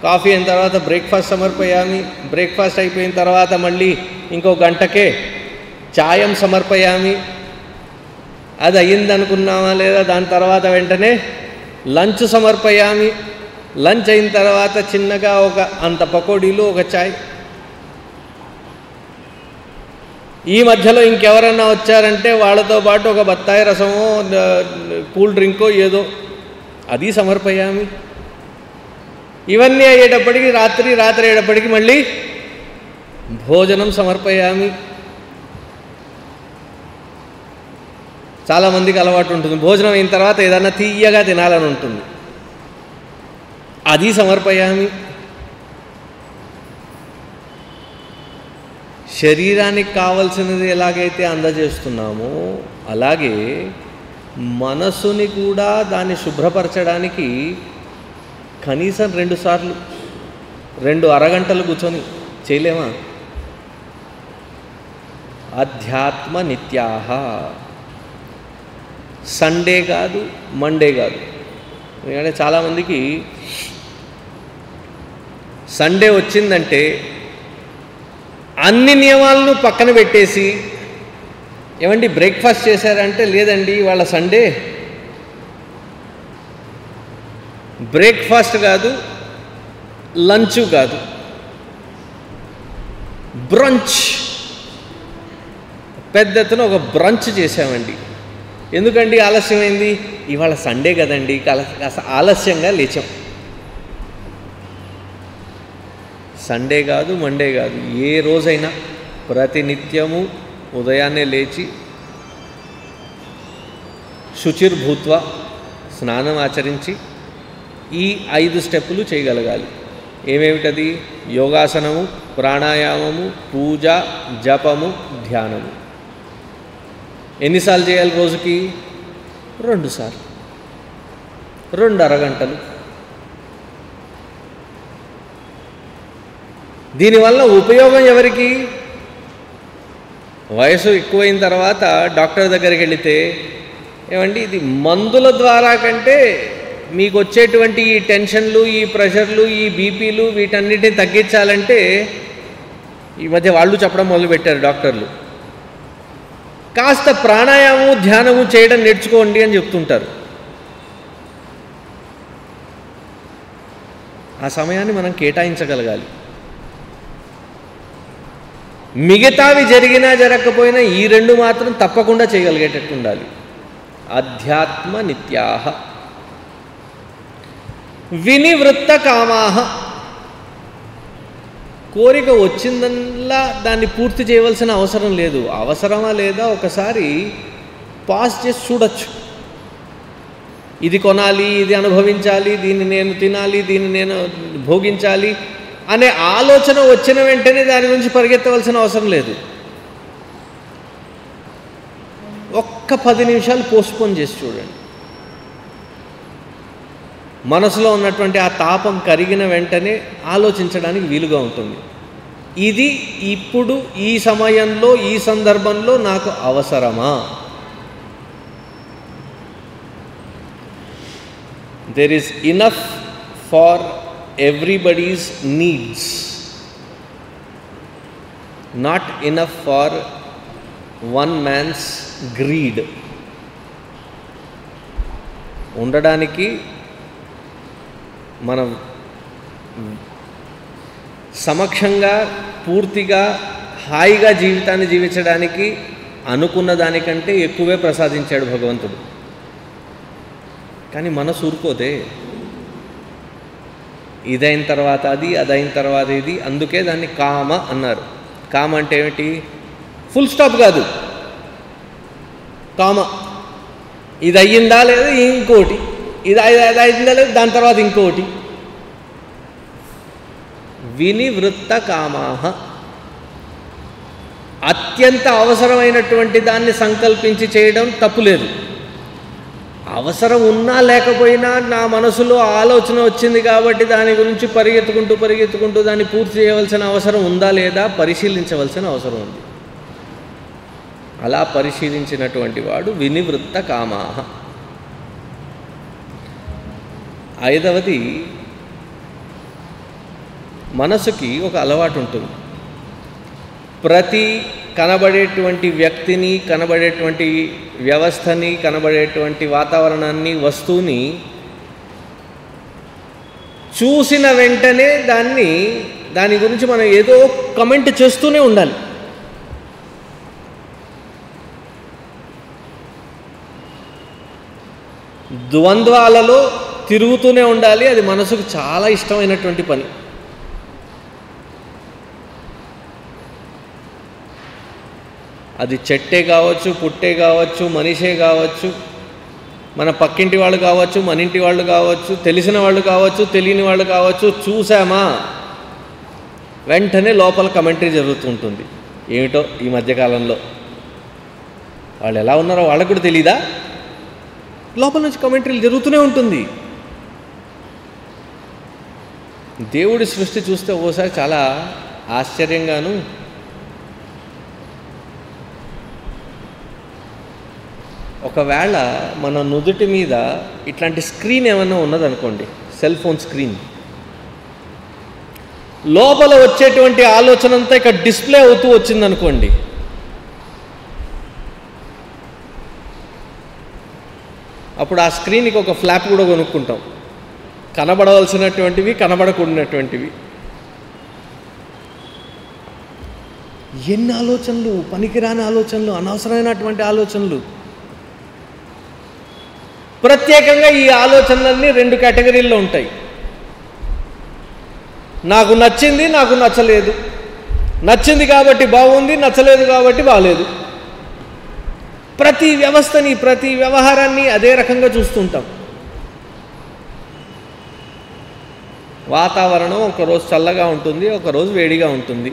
కాఫీ అయిన తర్వాత బ్రేక్ఫాస్ట్ సమర్పయామి, బ్రేక్ఫాస్ట్ అయిపోయిన తర్వాత మళ్ళీ ఇంకో గంటకే చాయం సమర్పయామి. అది అయ్యిందనుకున్నామా లేదా? దాని తర్వాత వెంటనే లంచ్ సమర్పయామి. లంచ్ అయిన తర్వాత చిన్నగా ఒక అంత పకోడీలు, ఒక చాయ్. ఈ మధ్యలో ఇంకెవరన్నా వచ్చారంటే వాళ్ళతో పాటు ఒక బత్తాయి రసమో, కూల్ డ్రింకో ఏదో అది సమర్పయామి. ఇవన్నీ అయ్యేటప్పటికి రాత్రి అయ్యేటప్పటికి మళ్ళీ భోజనం సమర్పయామి. చాలామందికి అలవాటు ఉంటుంది, భోజనం అయిన తర్వాత ఏదన్నా తీయగా తినాలని ఉంటుంది, అది సమర్పయామి. శరీరానికి కావలసినది ఎలాగైతే అందజేస్తున్నామో అలాగే మనసుని కూడా దాన్ని శుభ్రపరచడానికి కనీసం 2 సార్లు 2 అరగంటలు కూర్చొని చేయలేమా? అధ్యాత్మ నిత్యాహ. సండే కాదు, మండే కాదు. ఎందుకంటే చాలామందికి సండే వచ్చిందంటే అన్ని నియమాలను పక్కన పెట్టేసి, ఏమండి బ్రేక్ఫాస్ట్ చేశారంటే లేదండి వాళ్ళ సండే, బ్రేక్ఫాస్ట్ కాదు, లంచ్ కాదు, బ్రంచ్, పెద్ద ఎత్తున ఒక బ్రంచ్ చేశామండి. ఎందుకండి ఆలస్యమైంది? ఇవాళ సండే కదండి, ఆలస్యంగా లేచాం. సండే కాదు, మండే కాదు, ఏ రోజైనా ప్రతినిత్యము ఉదయాన్నే లేచి శుచిర్భూత్వ స్నానం ఆచరించి ఈ 5 స్టెప్పులు చేయగలగాలి. ఏమేమిటది? యోగాసనము, ప్రాణాయామము, పూజ, జపము, ధ్యానము. ఎన్నిసార్లు చేయాలి రోజుకి? 2 సార్లు, 2 అరగంటలు. దీనివల్ల ఉపయోగం ఎవరికి? వయసు ఎక్కువైన తర్వాత డాక్టర్ దగ్గరికి వెళితే, ఏమండి ఇది మందుల ద్వారా కంటే మీకు వచ్చేటువంటి ఈ టెన్షన్లు, ఈ ప్రెషర్లు, ఈ బీపీలు వీటన్నిటిని తగ్గించాలంటే ఈ మధ్య వాళ్ళు చెప్పడం మొదలుపెట్టారు డాక్టర్లు, కాస్త ప్రాణాయామం ధ్యానము చేయడం నేర్చుకోండి అని చెప్తుంటారు. ఆ సమయాన్ని మనం కేటాయించగలగాలి. మిగతావి జరిగినా జరగకపోయినా ఈ 2 మాత్రం తప్పకుండా చేయగలిగేటట్టు ఉండాలి. అధ్యాత్మ నిత్యాహ వినివృత్త కామాహ. కోరిక వచ్చిందల్లా దాన్ని పూర్తి చేయవలసిన అవసరం లేదు. అవసరమా లేదా ఒకసారి పాస్ చేసి చూడొచ్చు. ఇది కొనాలి, ఇది అనుభవించాలి, దీన్ని నేను తినాలి, దీన్ని నేను భోగించాలి అనే ఆలోచన వచ్చిన వెంటనే దాని గురించి పరిగెత్తవలసిన అవసరం లేదు. ఒక్క 10 నిమిషాలు పోస్ట్పోన్ చేసి చూడండి. మనసులో ఉన్నటువంటి ఆ తాపం కరిగిన వెంటనే ఆలోచించడానికి వీలుగా ఉంటుంది. ఇది ఇప్పుడు ఈ సమయంలో ఈ సందర్భంలో నాకు అవసరమా? There is enough for everybody's needs, not enough for one man's greed. ఉండడానికి మనం సమక్షంగా పూర్తిగా హాయిగా జీవితాన్ని జీవించడానికి అనుకున్న దానికంటే ఎక్కువే ప్రసాదించాడు భగవంతుడు. కానీ మనసు ఊరుకోదే. ఇదైన తర్వాత అది, అదైన తర్వాత ఇది. అందుకే దాన్ని కామ అన్నారు. కామ అంటే ఏమిటి? ఫుల్ స్టాప్ కాదు. కామ ఇది అయ్యిందా లేదా ఇంకోటి, ఇది అయిందా లేదు దాని తర్వాత ఇంకోటి. వినివృత్త కామాహ. అత్యంత అవసరమైనటువంటి దాన్ని సంకల్పించి చేయడం తప్పులేదు. అవసరం ఉన్నా లేకపోయినా నా మనసులో ఆలోచన వచ్చింది కాబట్టి దాని గురించి పరిగెత్తుకుంటూ దాన్ని పూర్తి చేయవలసిన అవసరం ఉందా లేదా పరిశీలించవలసిన అవసరం ఉంది. అలా పరిశీలించినటువంటి వాడు వినివృత్త కామాహ. 5వది, మనసుకి ఒక అలవాటు ఉంటుంది. ప్రతి కనబడేటువంటి వ్యక్తిని, కనబడేటువంటి వ్యవస్థని, కనబడేటువంటి వాతావరణాన్ని, వస్తువుని చూసిన వెంటనే దాని గురించి మనం ఏదో కమెంట్ చేస్తూనే ఉండాలి. ద్వంద్వాలలో తిరుగుతూనే ఉండాలి. అది మనసుకు చాలా ఇష్టమైనటువంటి పని. అది చెట్టే కావచ్చు, పుట్టే కావచ్చు, మనిషే కావచ్చు, మన పక్కింటి వాళ్ళు కావచ్చు, మన ఇంటి వాళ్ళు కావచ్చు, తెలిసిన వాళ్ళు కావచ్చు, తెలియని వాళ్ళు కావచ్చు. చూసామా వెంటనే లోపల కమెంటరీ జరుగుతుంటుంది. ఏమిటో ఈ మధ్యకాలంలో వాళ్ళు ఎలా ఉన్నారో వాళ్ళకు కూడా తెలీదా? లోపల నుంచి కమెంటరీలు జరుగుతూనే ఉంటుంది. దేవుడి సృష్టి చూస్తే ఓసారి చాలా ఆశ్చర్యంగాను, ఒకవేళ మన నుదుటి మీద ఇట్లాంటి స్క్రీన్ ఏమన్నా ఉన్నదనుకోండి, సెల్ ఫోన్ స్క్రీన్, లోపల వచ్చేటువంటి ఆలోచన అంతా ఇక్కడ డిస్ప్లే అవుతూ వచ్చిందనుకోండి, అప్పుడు ఆ స్క్రీన్కి ఒక ఫ్లాప్ కూడా కొనుక్కుంటాం. కనబడవలసినటువంటివి, కనబడకూడనటువంటివి. ఎన్ని ఆలోచనలు, పనికిరాని ఆలోచనలు, అనవసరమైనటువంటి ఆలోచనలు. ప్రత్యేకంగా ఈ ఆలోచనలన్నీ 2 కేటగిరీల్లో ఉంటాయి. నాకు నచ్చింది, నాకు నచ్చలేదు. నచ్చింది కాబట్టి బాగుంది, నచ్చలేదు కాబట్టి బాగలేదు. ప్రతి వ్యవస్థని, ప్రతి వ్యవహారాన్ని అదే రకంగా చూస్తుంటాం. వాతావరణం ఒకరోజు చల్లగా ఉంటుంది, ఒకరోజు వేడిగా ఉంటుంది.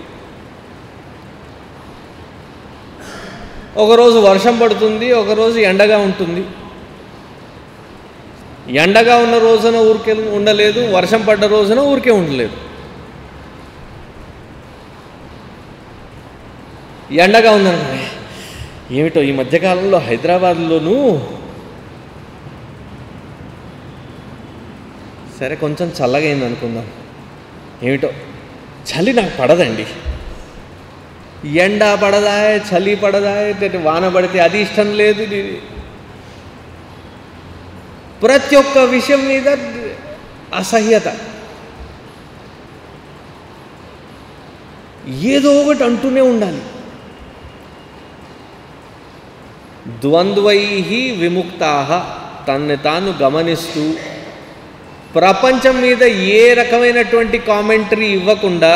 ఒకరోజు వర్షం పడుతుంది, ఒకరోజు ఎండగా ఉంటుంది. ఎండగా ఉన్న రోజున ఊరికే ఉండలేదు, వర్షం పడ్డ రోజున ఊరికే ఉండలేదు. ఎండగా ఉందనుకోండి, ఏమిటో ఈ మధ్యకాలంలో హైదరాబాద్లోనూ సరే కొంచెం చల్లగా అయింది అనుకుందాం, ఏమిటో చలి నాకు పడదండి. ఎండ పడదాయే, చలి పడదాయే, వాన పడితే అది ఇష్టం లేదు. ప్రతి ఒక్క విషయం మీద అసహ్యత, ఏదో ఒకటి అంటూనే ఉండాలి. ద్వంద్వై విముక్తాః, తన్ను తాను గమనిస్తూ ప్రపంచం మీద ఏ రకమైనటువంటి కామెంటరీ ఇవ్వకుండా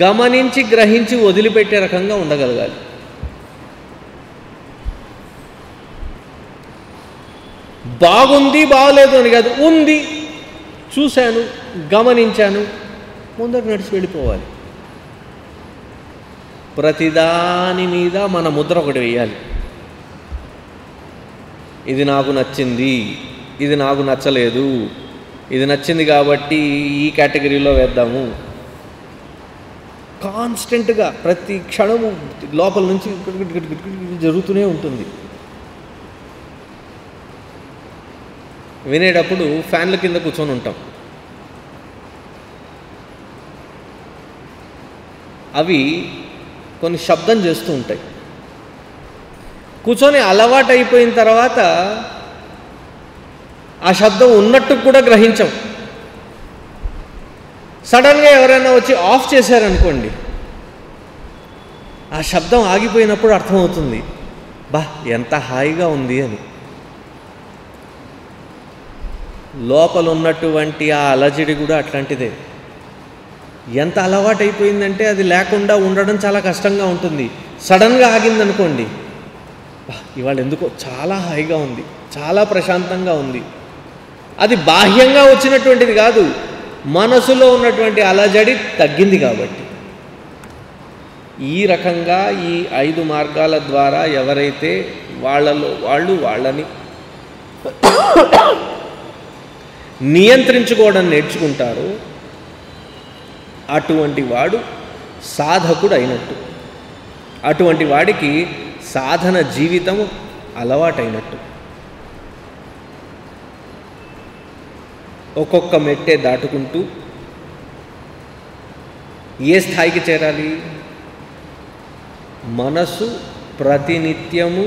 గమనించి గ్రహించి వదిలిపెట్టే రకంగా ఉండగలగాలి. బాగుంది బాగలేదు అని కాదు, ఉంది, చూశాను, గమనించాను, ముందర నడిచి వెళ్ళిపోవాలి. ప్రతిదాని మీద మన ముద్ర ఒకటి వేయాలి. ఇది నాకు నచ్చింది, ఇది నాకు నచ్చలేదు, ఇది నచ్చింది కాబట్టి ఈ కేటగిరీలో వేద్దాము. కాన్స్టెంట్గా ప్రతి క్షణము లోపల నుంచి జరుగుతూనే ఉంటుంది. వినేటప్పుడు ఫ్యాన్ల కింద కూర్చొని ఉంటాం. అవి కొన్ని శబ్దం చేస్తూ ఉంటాయి. కూర్చొని అలవాటు అయిపోయిన తర్వాత ఆ శబ్దం ఉన్నట్టు కూడా గ్రహించం. సడన్గా ఎవరైనా వచ్చి ఆఫ్ చేశారనుకోండి, ఆ శబ్దం ఆగిపోయినప్పుడు అర్థమవుతుంది, బా ఎంత హాయిగా ఉంది అని. లోపల ఉన్నటువంటి ఆ అలజడి కూడా అట్లాంటిదే. ఎంత అలవాటు అయిపోయిందంటే అది లేకుండా ఉండడం చాలా కష్టంగా ఉంటుంది. సడన్గా ఆగిందనుకోండి, ఇవాళ ఎందుకో చాలా హాయిగా ఉంది, చాలా ప్రశాంతంగా ఉంది. అది బాహ్యంగా వచ్చినటువంటిది కాదు, మనసులో ఉన్నటువంటి అలజడి తగ్గింది కాబట్టి. ఈ రకంగా ఈ 5 మార్గాల ద్వారా ఎవరైతే వాళ్ళని నియంత్రించుకోవడం నేర్చుకుంటారో అటువంటి వాడు సాధకుడు అయినట్టు, అటువంటి వాడికి సాధన జీవితము అలవాటైనట్టు. ఒక్కొక్క మెట్టే దాటుకుంటూ ఏ స్థాయికి చేరాలి? మనసు ప్రతినిత్యము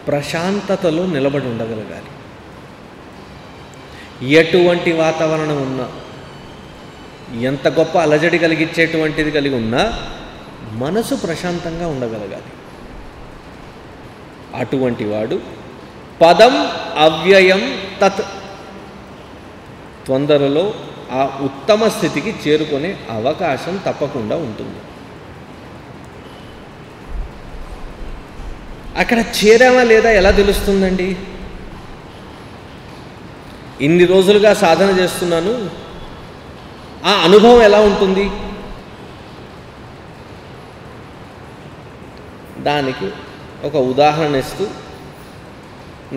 ప్రశాంతతలో నిలబడి ఉండగలగాలి. ఎటువంటి వాతావరణం ఉన్నా, ఎంత గొప్ప అలజడి కలిగించేటువంటిది కలిగి ఉన్నా మనసు ప్రశాంతంగా ఉండగలగాలి. అటువంటి వాడు పదం అవ్యయం తత్, తొందరలో ఆ ఉత్తమ స్థితికి చేరుకునే అవకాశం తప్పకుండా ఉంటుంది. అక్కడ చేరామా లేదా ఎలా తెలుస్తుందండి? ఇన్ని రోజులుగా సాధన చేస్తున్నాను, ఆ అనుభవం ఎలా ఉంటుంది? దానికి ఒక ఉదాహరణ ఇస్తూ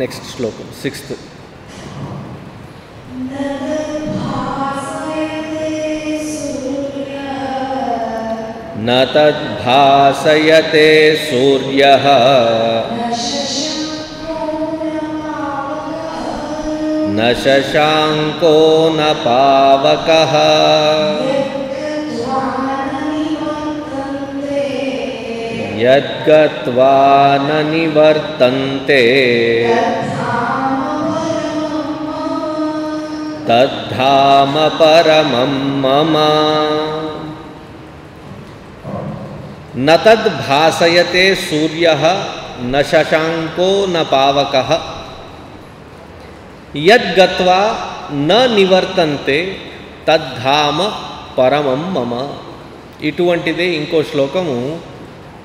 నెక్స్ట్ శ్లోకం 6th. న తద్భాసయతే సూర్యః న శశాంకో న పావకః యద్గత్వా న నివర్తంతే తద్ధామ పరమం మమ. న తద్భాసయతే సూర్యః న శశాంకో న పావకః యద్గత్వా న నివర్తంతే తద్ధామ పరమం మమ. ఇటువంటిదే ఇంకో శ్లోకము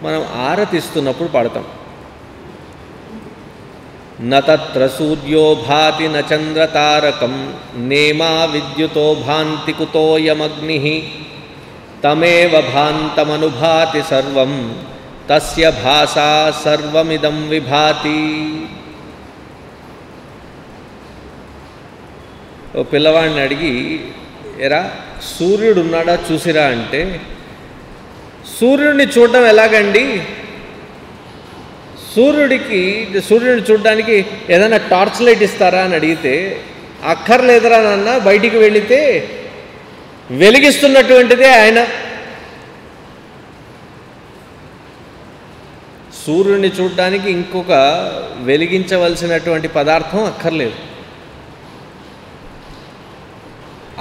మనం ఆరతిస్తున్నప్పుడు పాడతాం. న తత్ర సూర్యో భాతి న చంద్రతారకం నేమా విద్యుతో భాంతి కుతోయమగ్నిః తమేవ భాంతమనుభాతి సర్వం తస్య భాసా సర్వమిదం విభాతి. ఓ పిల్లవాడిని అడిగి, ఎరా సూర్యుడు ఉన్నాడా చూసిరా అంటే, సూర్యుడిని చూడడం ఎలాగండి, సూర్యుడిని చూడడానికి ఏదైనా టార్చ్ లైట్ ఇస్తారా అని అడిగితే, అక్కర్లేదురా నాన్న, బయటికి వెళితే వెలిగిస్తున్నటువంటిదే ఆయన. సూర్యుడిని చూడడానికి ఇంకొక వెలిగించవలసినటువంటి పదార్థం అక్కర్లేదు.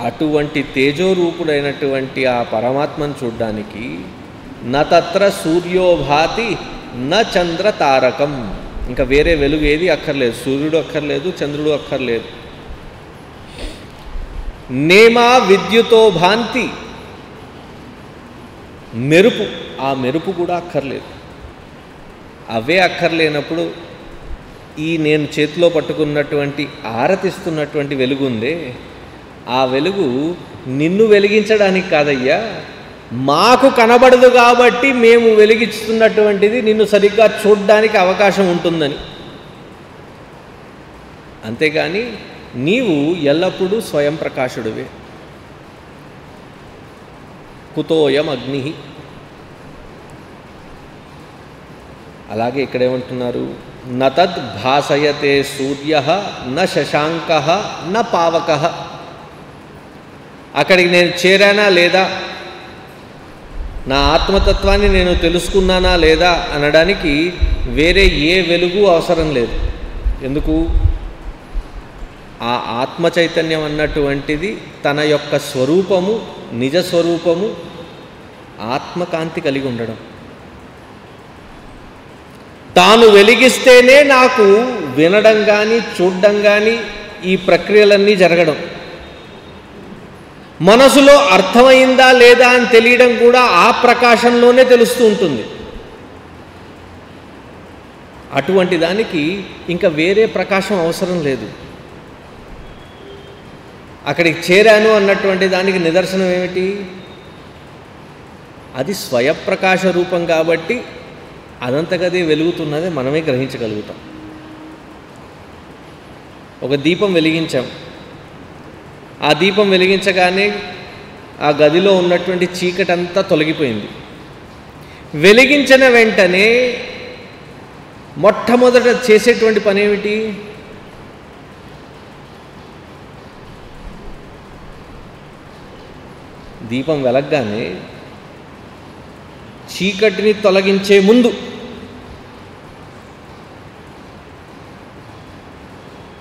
అటువంటి తేజోరూపుడైనటువంటి ఆ పరమాత్మను చూడ్డానికి నత్ర సూర్యోభాతి న చంద్ర తారకం, ఇంకా వేరే వెలుగు ఏది అక్కర్లేదు. సూర్యుడు అక్కర్లేదు, చంద్రుడు అక్కర్లేదు. నేమా విద్యుతో భాంతి, మెరుపు, ఆ మెరుపు కూడా అక్కర్లేదు. అవే అక్కర్లేనప్పుడు ఈ నేను చేతిలో పట్టుకున్నటువంటి ఆరతిస్తున్నటువంటి వెలుగు ఉందే, ఆ వెలుగు నిన్ను వెలిగించడానికి కాదయ్యా, మాకు కనబడదు కాబట్టి మేము వెలిగిస్తున్నటువంటిది నిన్ను సరిగ్గా చూడడానికి అవకాశం ఉంటుందని. అంతేగాని నీవు ఎల్లప్పుడూ స్వయం ప్రకాశుడివే. కుతోయం అగ్ని. అలాగే ఇక్కడేమంటున్నారు, నతద్ భాసయతే సూర్య న శశాంక న పావక. అక్కడికి నేను చేరానా లేదా, నా ఆత్మతత్వాన్ని నేను తెలుసుకున్నానా లేదా అనడానికి వేరే ఏ వెలుగు అవసరం లేదు. ఎందుకు? ఆ ఆత్మ చైతన్యం అన్నటువంటిది తన యొక్క స్వరూపము, నిజస్వరూపము ఆత్మకాంతి కలిగి ఉండడం. తాను వెలిగిస్తేనే నాకు వినడం కానీ చూడడం కానీ ఈ ప్రక్రియలన్నీ జరగడం. మనసులో అర్థమైందా లేదా అని తెలియడం కూడా ఆ ప్రకాశంలోనే తెలుస్తూ ఉంటుంది. అటువంటి దానికి ఇంకా వేరే ప్రకాశం అవసరం లేదు. అక్కడికి చేరాను అన్నటువంటి దానికి నిదర్శనం ఏమిటి? అది స్వయప్రకాశ రూపం కాబట్టి అదంతగదే వెలుగుతున్నదే మనమే గ్రహించగలుగుతాం. ఒక దీపం వెలిగించాం, ఆ దీపం వెలిగించగానే ఆ గదిలో ఉన్నటువంటి చీకటంతా తొలగిపోయింది. వెలిగించిన వెంటనే మొట్టమొదట చేసేటువంటి పని ఏమిటి? దీపం వెలగగానే చీకటిని తొలగించే ముందు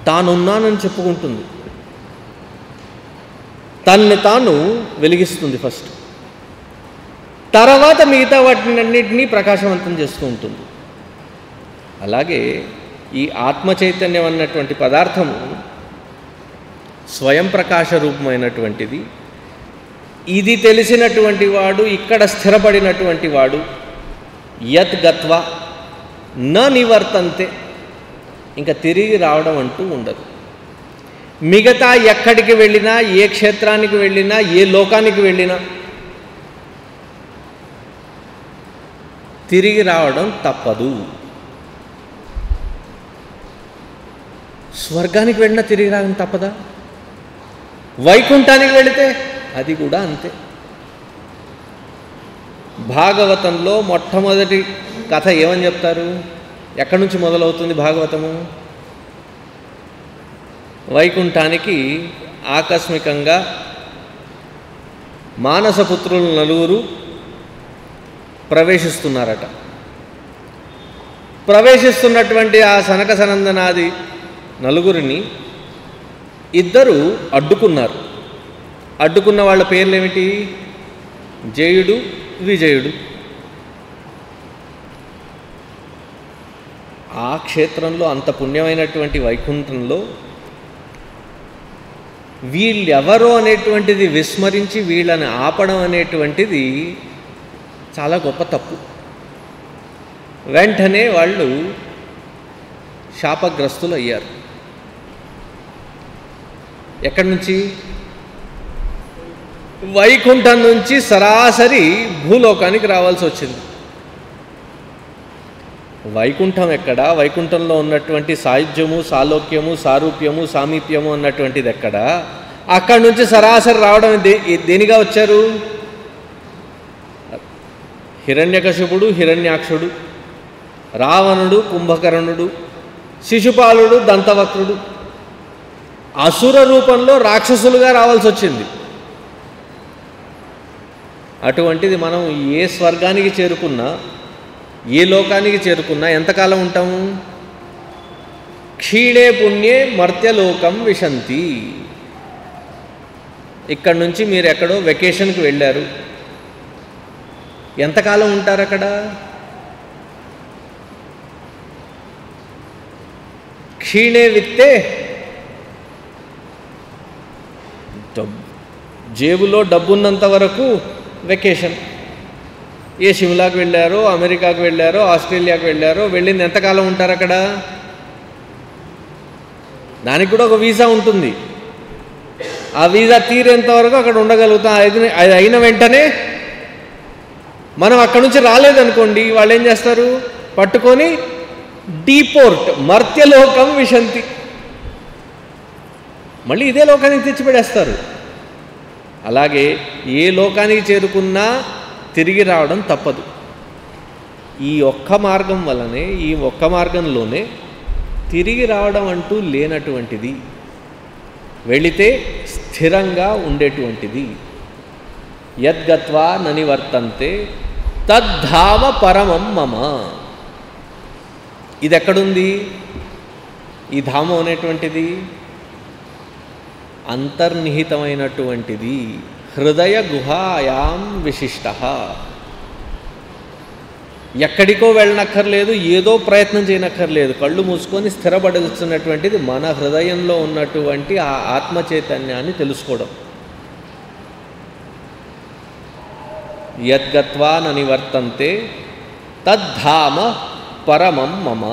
తానున్నానని చెప్పుకుంటుంది. తన్ని తాను వెలిగిస్తుంది ఫస్ట్, తర్వాత మిగతా వాటినన్నింటినీ ప్రకాశవంతం చేస్తూ ఉంటుంది. అలాగే ఈ ఆత్మ చైతన్యం అన్నటువంటి పదార్థము స్వయం ప్రకాశ రూపమైనటువంటిది. ఇది తెలిసినటువంటి వాడు, ఇక్కడ స్థిరపడినటువంటి వాడు యత్ గత్వా న నివర్తంతే, ఇంకా తిరిగి రావడం అంటూ ఉండదు. మిగతా ఎక్కడికి వెళ్ళినా, ఏ క్షేత్రానికి వెళ్ళినా, ఏ లోకానికి వెళ్ళినా తిరిగి రావడం తప్పదు. స్వర్గానికి వెళ్ళినా తిరిగి రావడం తప్పదా? వైకుంఠానికి వెళితే అది కూడా అంతే. భాగవతంలో మొట్టమొదటి కథ ఏమని చెప్తారు? ఎక్కడి నుంచి మొదలవుతుంది భాగవతము? వైకుంఠానికి ఆకస్మికంగా మానసపుత్రులు 4 ప్రవేశిస్తున్నారట. ప్రవేశిస్తున్నటువంటి ఆ సనక సనందనాది 4 2 అడ్డుకున్నారు. అడ్డుకున్న వాళ్ళ పేర్లు ఏమిటి? జయుడు, విజయుడు. ఆ క్షేత్రంలో, అంత పుణ్యమైనటువంటి వైకుంఠంలో వీళ్ళెవరో అనేటువంటిది విస్మరించి వీళ్ళని ఆపడం అనేటువంటిది చాలా గొప్ప తప్పు. వెంటనే వాళ్ళు శాపగ్రస్తులు అయ్యారు. ఎక్కడి నుంచి? వైకుంఠం నుంచి సరాసరి భూలోకానికి రావాల్సి వచ్చింది. వైకుంఠం ఎక్కడ? వైకుంఠంలో ఉన్నటువంటి సాయుధ్యము, సాలోక్యము, సారూప్యము, సామీప్యము అన్నటువంటిది ఎక్కడ? అక్కడి నుంచి సరాసరి రావడం దేనిగా వచ్చారు? హిరణ్యకశిపుడు, హిరణ్యాక్షుడు, రావణుడు, కుంభకర్ణుడు, శిశుపాలుడు, దంతవక్రుడు అసుర రూపంలో రాక్షసులుగా రావాల్సి వచ్చింది. అటువంటిది మనం ఏ స్వర్గానికి చేరుకున్నా, ఏ లోకానికి చేరుకున్నా ఎంతకాలం ఉంటాము? క్షీణే పుణ్యే మర్త్యలోకం విశంతి. ఇక్కడి నుంచి మీరు ఎక్కడో వెకేషన్కి వెళ్ళారు, ఎంతకాలం ఉంటారు అక్కడ? క్షీణే విత్తే, జేబులో డబ్బున్నంత వరకు వెకేషన్. ఏ షిమ్లాకి వెళ్ళారో, అమెరికాకు వెళ్ళారో, ఆస్ట్రేలియాకి వెళ్ళారో, వెళ్ళింది ఎంతకాలం ఉంటారు అక్కడ? దానికి కూడా ఒక వీసా ఉంటుంది. ఆ వీసా తీరేంత వరకు అక్కడ ఉండగలుగుతాం. అది అయిన వెంటనే మనం అక్కడి నుంచి రాలేదనుకోండి, వాళ్ళు ఏం చేస్తారు? పట్టుకొని డీపోర్ట్, మర్త్యలోకం విశంతి, మళ్ళీ ఇదే లోకానికి తెచ్చిపెడేస్తారు. అలాగే ఏ లోకానికి చేరుకున్నా తిరిగి రావడం తప్పదు. ఈ ఒక్క మార్గం వల్లనే, ఈ ఒక్క మార్గంలోనే తిరిగి రావడం అంటూ లేనటువంటిది, వెళితే స్థిరంగా ఉండేటువంటిది. యద్గత్వా ననివర్తంతే తద్ధామ పరమం మమ. ఇది ఎక్కడుంది? ఈ ధామం అనేటువంటిది అంతర్నిహితమైనటువంటిది, హృదయ గుహాయాం విశిష్ట. ఎక్కడికో వెళ్ళనక్కర్లేదు, ఏదో ప్రయత్నం చేయనక్కర్లేదు, కళ్ళు మూసుకొని స్థిరపడాల్సినటువంటిది మన హృదయంలో ఉన్నటువంటి ఆ ఆత్మ చైతన్యాన్ని తెలుసుకోవడం. యద్గత్వా ననివర్తంతే తద్ధామ పరమం మమ.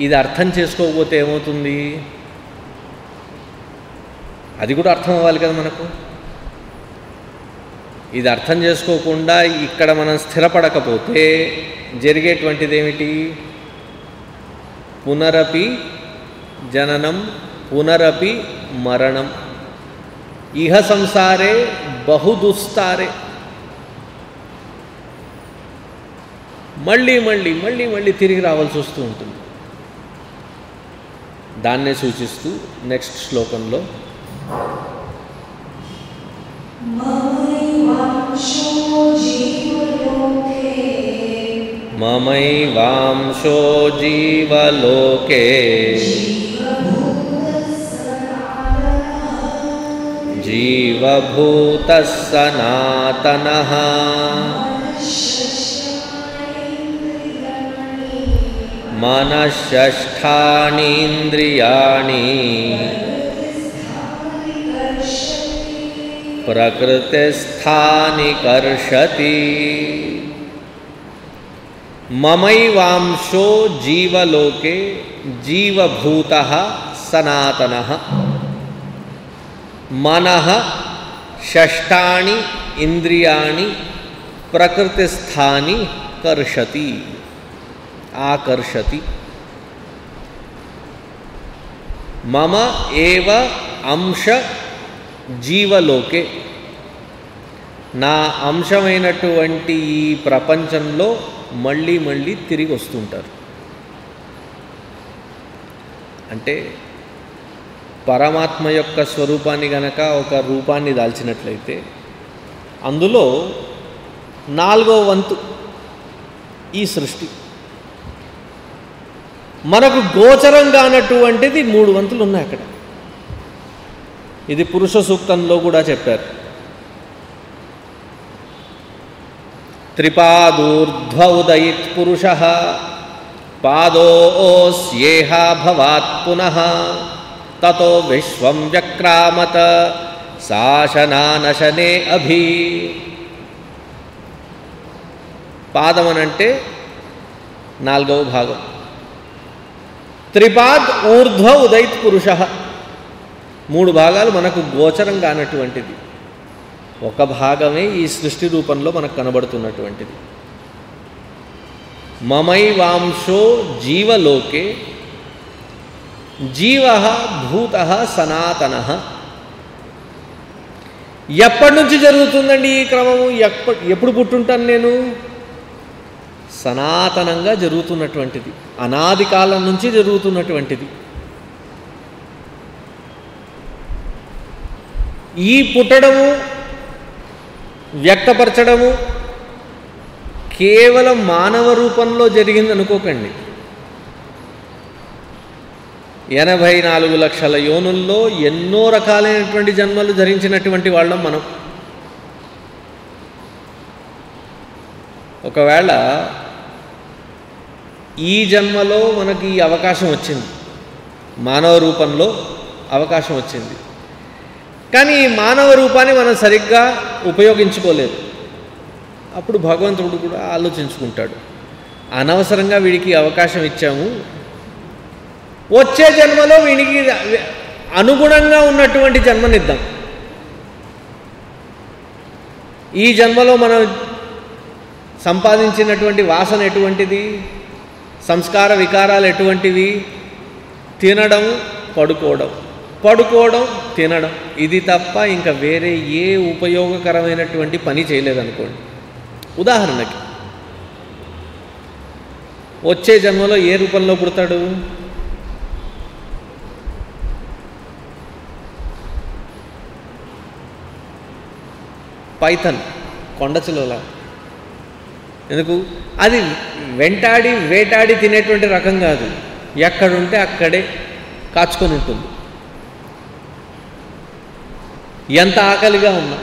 ఇది అర్థం చేసుకోకపోతే ఏమవుతుంది? అది కూడా అర్థం అవ్వాలి కదా మనకు. ఇది అర్థం చేసుకోకుండా ఇక్కడ మనం స్థిరపడకపోతే జరిగేటువంటిది ఏమిటి? పునరపి జననం, పునరపి మరణం, ఇహ సంసారే బహుదుస్తారే. మళ్ళీ మళ్ళీ మళ్ళీ మళ్ళీ తిరిగి రావాల్సి వస్తూ ఉంటుంది. దాన్నే సూచిస్తూ నెక్స్ట్ శ్లోకంలో మమైవాంశో జీవలోకే జీవభూతః సనాతనః మనశ్షష్ఠానీంద్రియాణి ప్రకృతిస్థాని కర్షతి. మమైవాంశో జీవలోకే జీవభూతః సనాతనః మనః షష్ఠాని ఇంద్రియాణి ప్రకృతిస్థాని కర్షతి ఆకర్షతి. మమ ఏవ అంశ జీవలోకే, నా అంశమైనటువంటి ఈ ప్రపంచంలో మళ్ళీ మళ్ళీ తిరిగి వస్తుంటారు. అంటే పరమాత్మ యొక్క స్వరూపాన్ని గనక ఒక రూపాన్ని దాల్చినట్లయితే అందులో 4వ వంతు ఈ సృష్టి. మనకు గోచరం కానటువంటిది 3 వంతులు ఉన్నాయి అక్కడ. ఇది పురుష సూక్తంలో కూడా చెప్పారు. త్రిపాదూర్ధ్వ ఉదయిత్ పురుషః పాదోస్యేహ భవాత్ పునః తతో విశ్వం వ్యక్రామత శాసనానశనే అభి. పాదమనంటే 4వ భాగం. త్రిపాద్ ఊర్ధ్వ ఉదయిత్ పురుషః, 3 భాగాలు మనకు గోచరం కానటువంటిది. ఒక భాగమే ఈ సృష్టి రూపంలో మనకు కనబడుతున్నటువంటిది. మమైవాంశో జీవలోకే జీవః భూతః సనాతనః. ఎప్పటి నుంచి జరుగుతుందండి ఈ క్రమము? ఎప్పుడు పుట్టుంటాను నేను? సనాతనంగా జరుగుతున్నటువంటిది, అనాది కాలం నుంచి జరుగుతున్నటువంటిది. ఈ పుట్టడము, వ్యక్తపరచడము కేవలం మానవ రూపంలో జరిగింది అనుకోకండి. 84 లక్షల యోనుల్లో ఎన్నో రకాలైనటువంటి జన్మలు ధరించినటువంటి వాళ్ళం మనం. ఒకవేళ ఈ జన్మలో మనకి ఈ అవకాశం వచ్చింది, మానవ రూపంలో అవకాశం వచ్చింది, కానీ ఈ మానవ రూపాన్ని మనం సరిగ్గా ఉపయోగించుకోలేదు. అప్పుడు భగవంతుడు కూడా ఆలోచించుకుంటాడు, అనవసరంగా వీడికి అవకాశం ఇచ్చాము, వచ్చే జన్మలో వీడికి అనుగుణంగా ఉన్నటువంటి జన్మనిద్దాం. ఈ జన్మలో మనం సంపాదించినటువంటి వాసన ఎటువంటిది, సంస్కార వికారాలు ఎటువంటివి? తినడం, పడుకోవడం, పడుకోవడం, తినడం, ఇది తప్ప ఇంకా వేరే ఏ ఉపయోగకరమైనటువంటి పని చేయలేదనుకోండి. ఉదాహరణకి వచ్చే జన్మలో ఏ రూపంలో పుడతాడు? పైథన్, కొండచిలువల. ఎందుకు? అది వెంటాడి వేటాడి తినేటువంటి రకం కాదు, ఎక్కడుంటే అక్కడే కాచుకొని ఉంటుంది. ఎంత ఆకలిగా ఉన్నా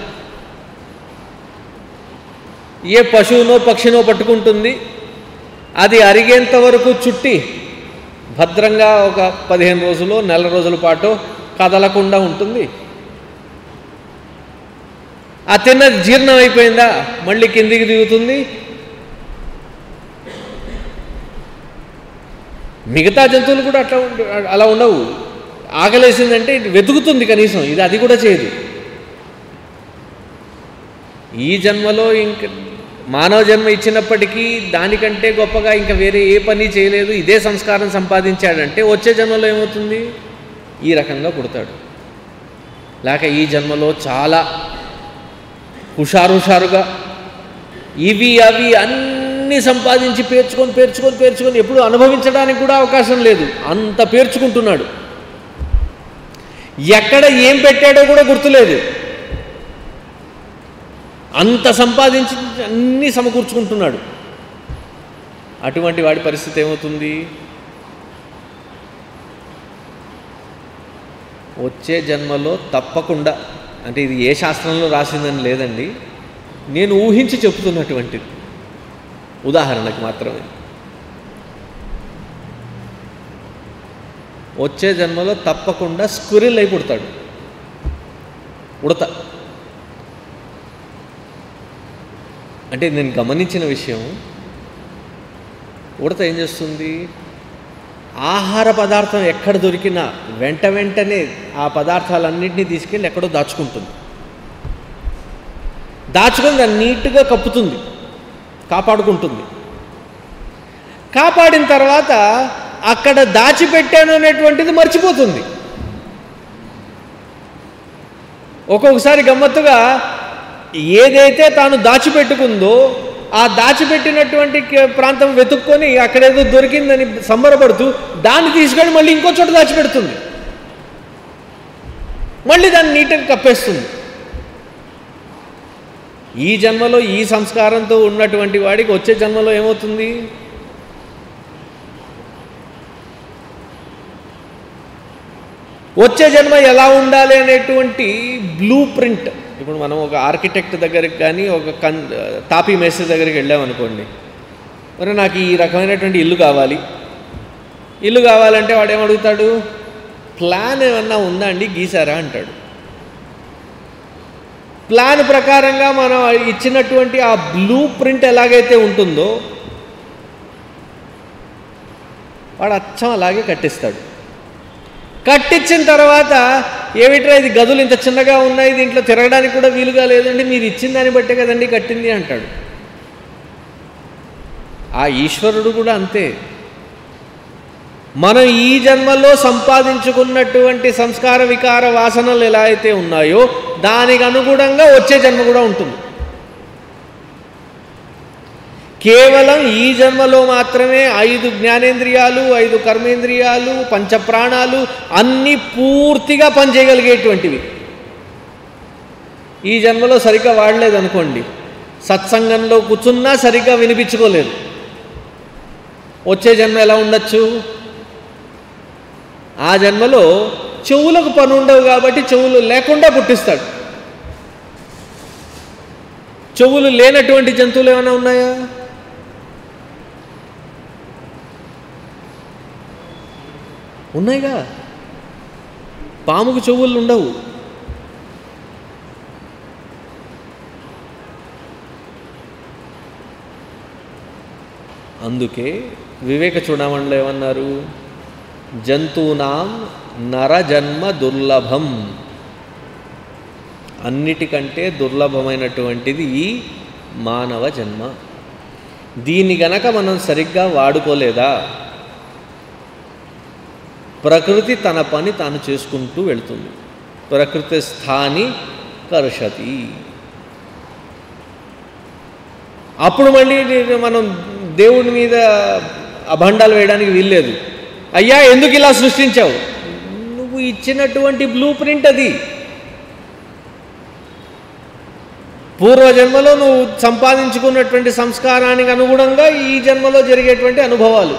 ఏ పశువునో పక్షినో పట్టుకుంటుంది, అది అరిగేంత వరకు చుట్టి భద్రంగా ఒక 15 రోజులు, నెల రోజుల పాటు కదలకుండా ఉంటుంది. ఆ తిన్నది జీర్ణం అయిపోయిందా మళ్ళీ కిందికి దిగుతుంది. మిగతా జంతువులు కూడా అలా ఉండవు. ఆకలేసిందంటే వెతుకుతుంది కనీసం, ఇది అది కూడా చేయదు. ఈ జన్మలో ఇంక మానవ జన్మ ఇచ్చినప్పటికీ దానికంటే గొప్పగా ఇంకా వేరే ఏ పని చేయలేదు, ఇదే సంస్కారం సంపాదించాడంటే వచ్చే జన్మలో ఏమవుతుంది? ఈ రకంగా పుడతాడు. లేక ఈ జన్మలో చాలా హుషారుగా ఇవి అవి అన్నీ సంపాదించి పేర్చుకొని ఎప్పుడు అనుభవించడానికి కూడా అవకాశం లేదు, అంత పేర్చుకుంటున్నాడు. ఎక్కడ ఏం పెట్టాడో కూడా గుర్తులేదు, అంత సంపాదించి అన్నీ సమకూర్చుకుంటున్నాడు. అటువంటి వాడి పరిస్థితి ఏమవుతుంది? వచ్చే జన్మలో తప్పకుండా, అంటే ఇది ఏ శాస్త్రంలో రాసిందని లేదండి, నేను ఊహించి చెప్తున్నటువంటిది, ఉదాహరణకు మాత్రమే. వచ్చే జన్మలో తప్పకుండా స్క్విరిల్ అయి పుడతాడు, ఉడత. అంటే నేను గమనించిన విషయం, ఉడత ఏం చేస్తుంది? ఆహార పదార్థం ఎక్కడ దొరికినా వెంటనే ఆ పదార్థాలన్నింటినీ తీసుకెళ్ళి ఎక్కడో దాచుకుంటుంది. దాచుకొని దాన్ని నీట్గా కప్పుతుంది, కాపాడుకుంటుంది. కాపాడిన తర్వాత అక్కడ దాచిపెట్టాను అనేటువంటిది మర్చిపోతుంది. ఒక్కొక్కసారి గమ్మత్తుగా ఏదైతే తాను దాచిపెట్టుకుందో ఆ దాచిపెట్టినటువంటి ప్రాంతం వెతుక్కొని అక్కడేదో దొరికిందని సంబరపడుతూ దాన్ని తీసుకొని మళ్ళీ ఇంకో చోట దాచిపెడుతుంది, మళ్ళీ దాన్ని నీట్గా కప్పేస్తుంది. ఈ జన్మలో ఈ సంస్కారంతో ఉన్నటువంటి వాడికి వచ్చే జన్మలో ఏమవుతుంది? వచ్చే జన్మ ఎలా ఉండాలి అనేటువంటి బ్లూ ప్రింట్. ఇప్పుడు మనం ఒక ఆర్కిటెక్ట్ దగ్గరికి కానీ ఒక తాపీ మేస్త్రి దగ్గరికి వెళ్ళామనుకోండి, మరి నాకు ఈ రకమైనటువంటి ఇల్లు కావాలి, ఇల్లు కావాలంటే వాడు ఏమడుగుతాడు? ప్లాన్ ఏమన్నా ఉందా అండి, గీసారా అంటాడు. ప్లాన్ ప్రకారంగా మనం ఇచ్చినటువంటి ఆ బ్లూ ప్రింట్ ఎలాగైతే ఉంటుందో వాడు అచ్చం అలాగే కట్టిస్తాడు. కట్టించిన తర్వాత ఏమిట్రా ఇది గదులు ఇంత చిన్నగా ఉన్నాయి, దీంట్లో తిరగడానికి కూడా వీలుగా లేదండి, మీరు ఇచ్చిన దాన్ని బట్టే కదండి కట్టింది అంటాడు. ఆ ఈశ్వరుడు కూడా అంతే. మనం ఈ జన్మలో సంపాదించుకున్నటువంటి సంస్కార వికార వాసనలు ఎలా అయితే ఉన్నాయో దానికి అనుగుణంగా వచ్చే జన్మ కూడా ఉంటుంది. కేవలం ఈ జన్మలో మాత్రమే 5 జ్ఞానేంద్రియాలు, 5 కర్మేంద్రియాలు, పంచప్రాణాలు అన్నీ పూర్తిగా పనిచేయగలిగేటువంటివి. ఈ జన్మలో సరిగ్గా వాడలేదనుకోండి, సత్సంగంలో కూర్చున్నా సరిగ్గా వినిపించుకోలేదు. వచ్చే జన్మ ఎలా ఉండొచ్చు? ఆ జన్మలో చెవులకు పని ఉండవు కాబట్టి చెవులు లేకుండా పుట్టిస్తాడు. చెవులు లేనటువంటి జంతువులు ఏమైనా ఉన్నాయా? ఉన్నాయిగా. పాముకు చెవులు ఉండవు. అందుకే వివేక చూడమండలో ఏమన్నారు? జంతువునాం నరజన్మ దుర్లభం, అన్నిటికంటే దుర్లభమైనటువంటిది ఈ మానవ జన్మ. దీన్ని గనక మనం సరిగ్గా వాడుకోలేదా ప్రకృతి తన పని తాను చేసుకుంటూ వెళ్తుంది. ప్రకృతి స్థాని కర్షతి. అప్పుడు మళ్ళీ మనం దేవుడి మీద అభండాలు వేయడానికి వీల్లేదు. అయ్యా ఎందుకు ఇలా సృష్టించావు? నువ్వు ఇచ్చినటువంటి బ్లూ ప్రింట్ అది. పూర్వజన్మలో నువ్వు సంపాదించుకున్నటువంటి సంస్కారానికి అనుగుణంగా ఈ జన్మలో జరిగేటువంటి అనుభవాలు.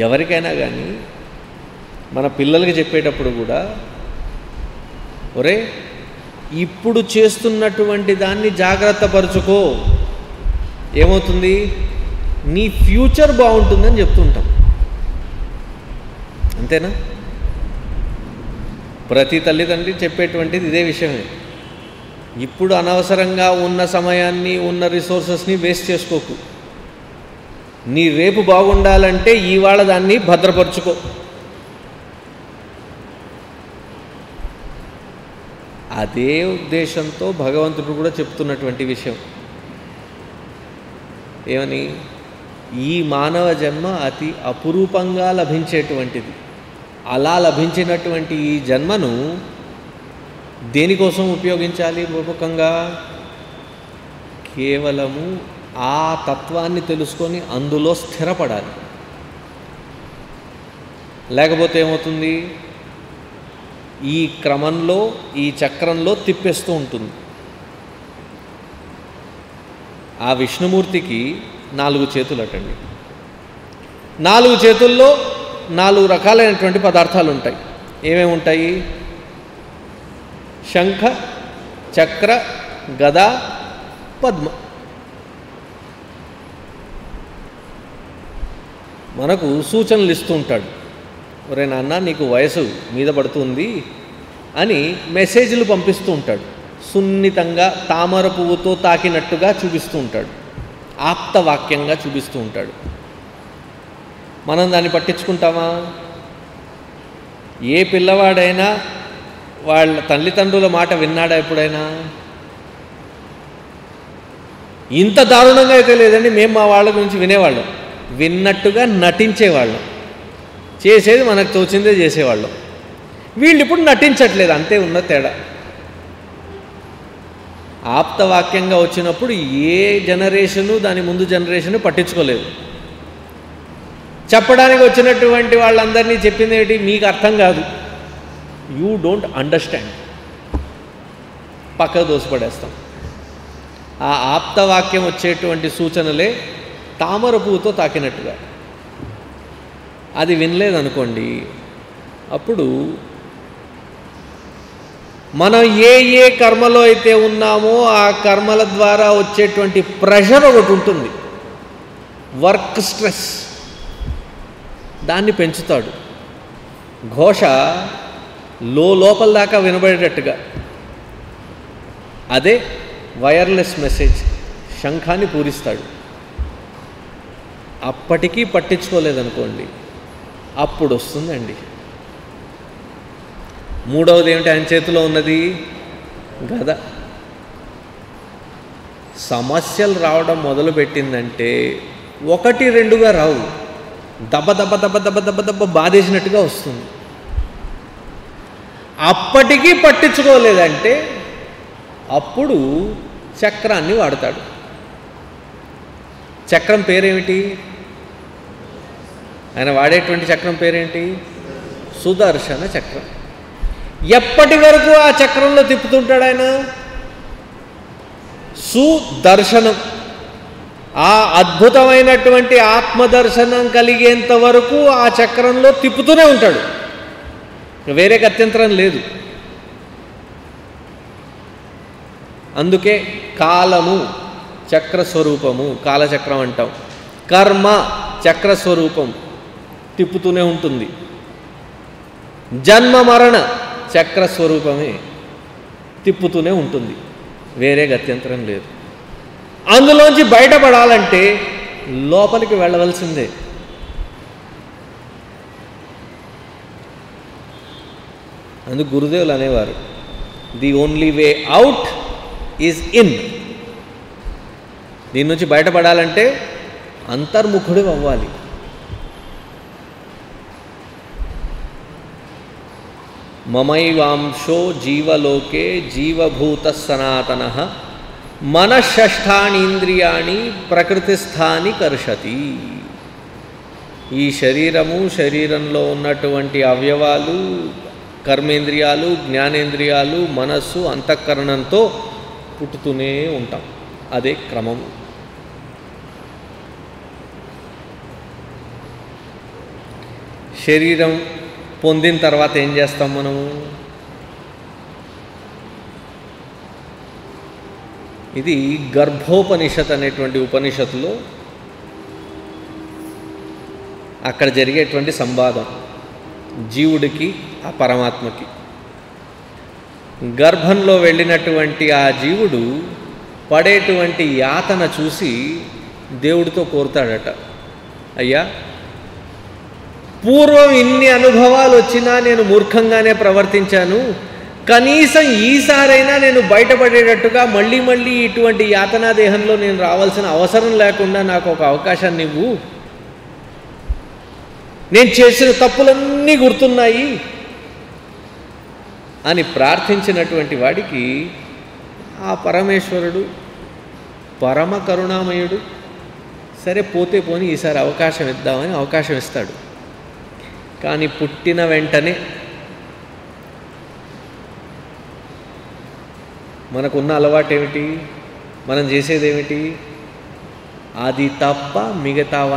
ఎవరికైనా కానీ మన పిల్లలకి చెప్పేటప్పుడు కూడా, ఒరే ఇప్పుడు చేస్తున్నటువంటి దాన్ని జాగ్రత్త పరుచుకో, ఏమవుతుంది, నీ ఫ్యూచర్ బాగుంటుందని చెప్తుంటాం. అంతేనా? ప్రతి తల్లిదండ్రి చెప్పేటువంటిది ఇదే విషయమే. ఇప్పుడు అనవసరంగా ఉన్న సమయాన్ని, ఉన్న రిసోర్సెస్ని వేస్ట్ చేసుకోకు. నీ రేపు బాగుండాలంటే ఇవాళ దాన్ని భద్రపరుచుకో. అదే ఉద్దేశంతో భగవంతుడు కూడా చెప్తున్నటువంటి విషయం ఏమని? ఈ మానవ జన్మ అతి అపురూపంగా లభించేటువంటిది. అలా లభించినటువంటి ఈ జన్మను దేనికోసం ఉపయోగించాలి? రూపకంగా కేవలము ఆ తత్వాన్ని తెలుసుకొని అందులో స్థిరపడాలి. లేకపోతే ఏమవుతుంది? ఈ క్రమంలో, ఈ చక్రంలో తిప్పేస్తూ ఉంటుంది. ఆ విష్ణుమూర్తికి 4 చేతులు అటండి. 4 చేతుల్లో 4 రకాలైనటువంటి పదార్థాలు ఉంటాయి. ఏమేమి ఉంటాయి? శంఖ, చక్ర, గద, పద్మ. మనకు సూచనలు ఇస్తూ ఉంటాడు. ఒరే నాన్న నీకు వయసు మీద పడుతుంది అని మెసేజ్లు పంపిస్తూ ఉంటాడు. సున్నితంగా తామర పువ్వుతో తాకినట్టుగా చూపిస్తూ ఉంటాడు. ఆప్తవాక్యంగా చూపిస్తూ ఉంటాడు. మనం దాన్ని పట్టించుకుంటామా? ఏ పిల్లవాడైనా వాళ్ళ తల్లిదండ్రుల మాట విన్నాడా ఎప్పుడైనా? ఇంత దారుణంగా అయితే లేదండి. మేము మా వాళ్ళ గురించి వినేవాళ్ళం, విన్నట్టుగా నటించేవాళ్ళం, చేసేది మనకు తోచిందే చేసేవాళ్ళం. వీళ్ళు ఇప్పుడు నటించట్లేదు, అంతే ఉన్న తేడా. ఆప్తవాక్యంగా వచ్చినప్పుడు ఏ జనరేషను దాని ముందు జనరేషను పట్టించుకోలేదు. చెప్పడానికి వచ్చినటువంటి వాళ్ళందరినీ చెప్పింది ఏంటి? మీకు అర్థం కాదు, యూ డోంట్ అండర్స్టాండ్, పక్కకు దోసిపడేస్తాం. ఆ ఆప్తవాక్యం వచ్చేటువంటి సూచనలే తామర పువ్వుతో తాకినట్టుగా. అది వినలేదనుకోండి, అప్పుడు మనం ఏ కర్మలో అయితే ఉన్నామో ఆ కర్మల ద్వారా వచ్చేటువంటి ప్రెషర్ ఒకటి ఉంటుంది, వర్క్ స్ట్రెస్, దాన్ని పెంచుతాడు. ఘోష లోపల దాకా వినబడేటట్టుగా. అదే వైర్లెస్ మెసేజ్, శంఖాన్ని పూరిస్తాడు. అప్పటికీ పట్టించుకోలేదనుకోండి, అప్పుడు వస్తుందండి. మూడవది ఏమిటి? ఆయన చేతిలో ఉన్నది గద. సమస్యలు రావడం మొదలుపెట్టిందంటే 1, 2గా రావు, దెబ్బ దెబ్బ దెబ్బ దెబ్బ దెబ్బ దెబ్బ బాధేసినట్టుగా వస్తుంది. అప్పటికీ పట్టించుకోలేదంటే అప్పుడు చక్రాన్ని వాడతాడు. చక్రం పేరేమిటి? ఆయన వాడేటువంటి చక్రం పేరేంటి? సుదర్శన చక్రం. ఎప్పటి వరకు ఆ చక్రంలో తిప్పుతుంటాడు ఆయన? సుదర్శనం, ఆ అద్భుతమైనటువంటి ఆత్మదర్శనం కలిగేంత వరకు ఆ చక్రంలో తిప్పుతూనే ఉంటాడు, వేరే గత్యంతరం లేదు. అందుకే కాలము చక్రస్వరూపము, కాలచక్రం అంటాం. కర్మ చక్రస్వరూపం, తిప్పుతూనే ఉంటుంది. జన్మ మరణ చక్రస్వరూపమే, తిప్పుతూనే ఉంటుంది, వేరే గత్యంతరం లేదు. అందులోంచి బయటపడాలంటే లోపలికి వెళ్ళవలసిందే. అందుకు గురుదేవులు అనేవారు, the only way out is in. దీని నుంచి బయటపడాలంటే అంతర్ముఖుడు అవ్వాలి. మమైవాంశో జీవలోకే జీవభూత సనాతన మనఃషష్ఠానీంద్రియాణి ప్రకృతిస్థాని కర్షతి. ఈ శరీరము, శరీరంలో ఉన్నటువంటి అవయవాలు, కర్మేంద్రియాలు, జ్ఞానేంద్రియాలు, మనస్సు, అంతఃకరణంతో పుట్టుతూనే ఉంటాం. అదే క్రమము. శరీరం పొందిన తర్వాత ఏం చేస్తాం మనము? ఇది గర్భోపనిషత్ అనేటువంటి ఉపనిషత్తులో అక్కడ జరిగేటువంటి సంవాదం జీవుడికి ఆ పరమాత్మకి. గర్భంలో వెళ్ళినటువంటి ఆ జీవుడు పడేటువంటి యాతన చూసి దేవుడితో కోరుతాడట, అయ్యా పూర్వం ఇన్ని అనుభవాలు వచ్చినా నేను మూర్ఖంగానే ప్రవర్తించాను, కనీసం ఈసారైనా నేను బయటపడేటట్టుగా మళ్ళీ మళ్ళీ ఇటువంటి యాతనా దేహంలో నేను రావాల్సిన అవసరం లేకుండా నాకు ఒక అవకాశాన్ని ఇవ్వు, నేను చేసిన తప్పులన్నీ గుర్తున్నాయి అని ప్రార్థించినటువంటి వాడికి ఆ పరమేశ్వరుడు పరమ కరుణామయుడు సరే పోతే పోని ఈసారి అవకాశం ఇద్దామని అవకాశం ఇస్తాడు. కానీ పుట్టిన వెంటనే మనకున్న అలవాటు ఏమిటి? మనం చేసేదేమిటి? అది తప్ప మిగతావన్నిట్లో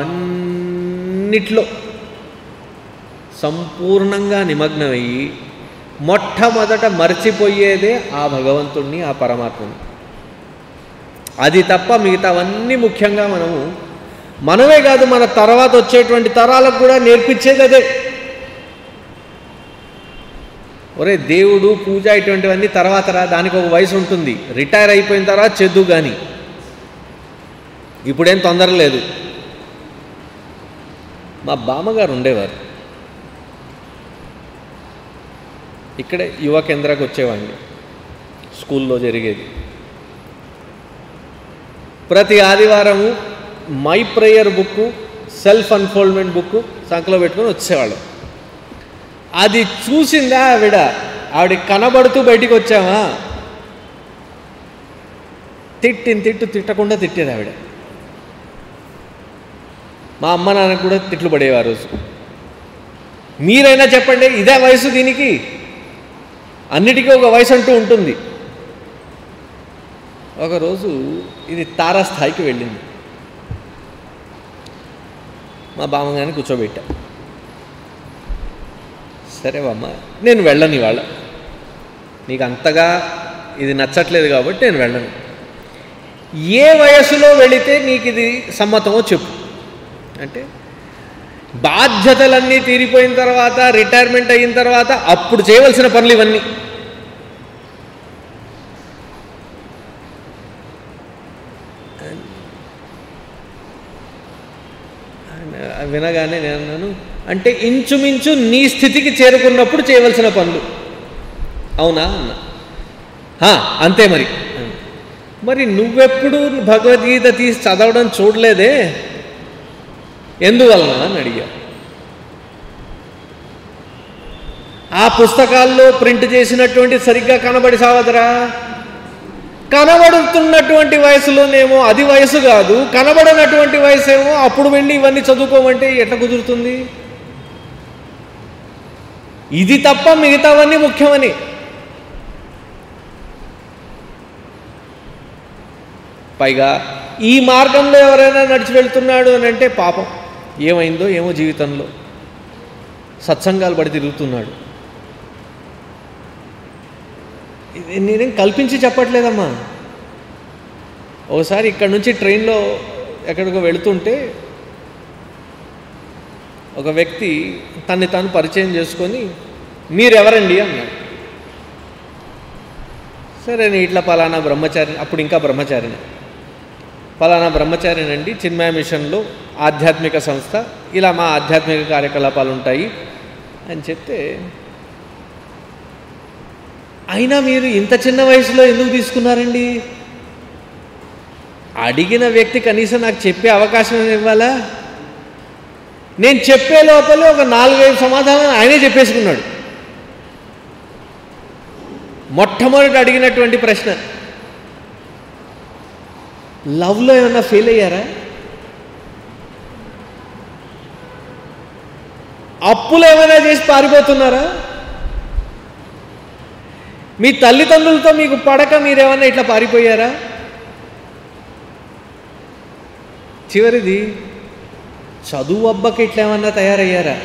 సంపూర్ణంగా నిమగ్నమయ్యి మొట్టమొదట మర్చిపోయేదే ఆ భగవంతుణ్ణి, ఆ పరమాత్మని. అది తప్ప మిగతావన్నీ ముఖ్యంగా మనమే కాదు, మన తర్వాత వచ్చేటువంటి తరాలకు కూడా నేర్పించేది అదే. ఒరే దేవుడు, పూజ ఇటువంటివన్నీ తర్వాత రా, దానికి ఒక వయసు ఉంటుంది, రిటైర్ అయిపోయిన తర్వాత చేద్దు, కానీ ఇప్పుడేం తొందర లేదు. మా బామ్మగారు ఉండేవారు, ఇక్కడే యువ కేంద్రకు వచ్చేవాడిని, స్కూల్లో జరిగేది. ప్రతి ఆదివారము my prayer book, self unfoldment book సంకలో పెట్టుకొని వచ్చేవాళ్ళం. అది చూసిందా ఆవిడ కనబడుతూ బయటికి వచ్చామా, తిట్టకుండా తిట్టేది ఆవిడ. మా అమ్మ నాన్నకు కూడా తిట్లు పడేవారు రోజు. మీరైనా చెప్పండి, ఇదే వయసు దీనికి? అన్నిటికీ ఒక వయసు అంటూ ఉంటుంది. ఒకరోజు ఇది తారాస్థాయికి వెళ్ళింది. మా బామ్మగారిని కూర్చోబెట్టా. సరే అమ్మ, నేను వెళ్ళను ఇవాళ, నీకు అంతగా ఇది నచ్చట్లేదు కాబట్టి నేను వెళ్ళను. ఏ వయసులో వెళితే నీకు ఇది సమ్మతమో చెప్పు అంటే, బాధ్యతలన్నీ తీరిపోయిన తర్వాత, రిటైర్మెంట్ అయిన తర్వాత అప్పుడు చేయవలసిన పనులు ఇవన్నీ. వినగానే నేను అన్నాను, అంటే ఇంచుమించు నీ స్థితికి చేరుకున్నప్పుడు చేయవలసిన పనులు. అవునా అన్నా. అంతే మరి. మరి నువ్వెప్పుడు భగవద్గీత తీసి చదవడం చూడలేదే, ఎందువలన అని అడిగా. ఆ పుస్తకాల్లో ప్రింట్ చేసినటువంటి సరిగ్గా కనబడి సావదురా. కనబడుతున్నటువంటి వయసులోనేమో అది వయసు కాదు, కనబడినటువంటి వయసు ఏమో అప్పుడు వెళ్ళి ఇవన్నీ చదువుకోమంటే ఎట్లా కుదురుతుంది? ఇది తప్ప మిగతావన్నీ ముఖ్యమని. పైగా ఈ మార్గంలో ఎవరైనా నడిచి వెళ్తున్నాడు అని అంటే పాపం ఏమైందో ఏమో, జీవితంలో సత్సంగాలు పడి తిరుగుతున్నాడు. నేనేం కల్పించి చెప్పట్లేదమ్మా. ఒకసారి ఇక్కడ నుంచి ట్రైన్లో ఎక్కడికో వెళుతుంటే ఒక వ్యక్తి తన్ని తాను పరిచయం చేసుకొని, మీరెవరండి అన్నాడు. సరే నేను ఇట్లా పలానా బ్రహ్మచారి, అప్పుడు ఇంకా బ్రహ్మచారిని, పలానా బ్రహ్మచారినండి, చిన్మయ మిషన్లో ఆధ్యాత్మిక సంస్థ, ఇలా మా ఆధ్యాత్మిక కార్యకలాపాలు ఉంటాయి అని చెప్తే, అయినా మీరు ఇంత చిన్న వయసులో ఎందుకు తీసుకున్నారండి? అడిగిన వ్యక్తి కనీసం నాకు చెప్పే అవకాశం ఇవ్వాలా? నేను చెప్పే లోపలే ఒక 4-5 సమాధానాలు ఆయనే చెప్పేసుకున్నాడు. మొట్టమొదటి అడిగినటువంటి ప్రశ్న, లవ్లో ఏమన్నా ఫెయిల్ అయ్యారా? అప్పులు ఏమైనా చేసి పారిపోతున్నారా? మీ తల్లిదండ్రులతో మీకు పడక మీరేమన్నా ఇట్లా పారిపోయారా? చివరిది, చదువు అబ్బకి ఇట్లా ఏమన్నా తయారయ్యారా?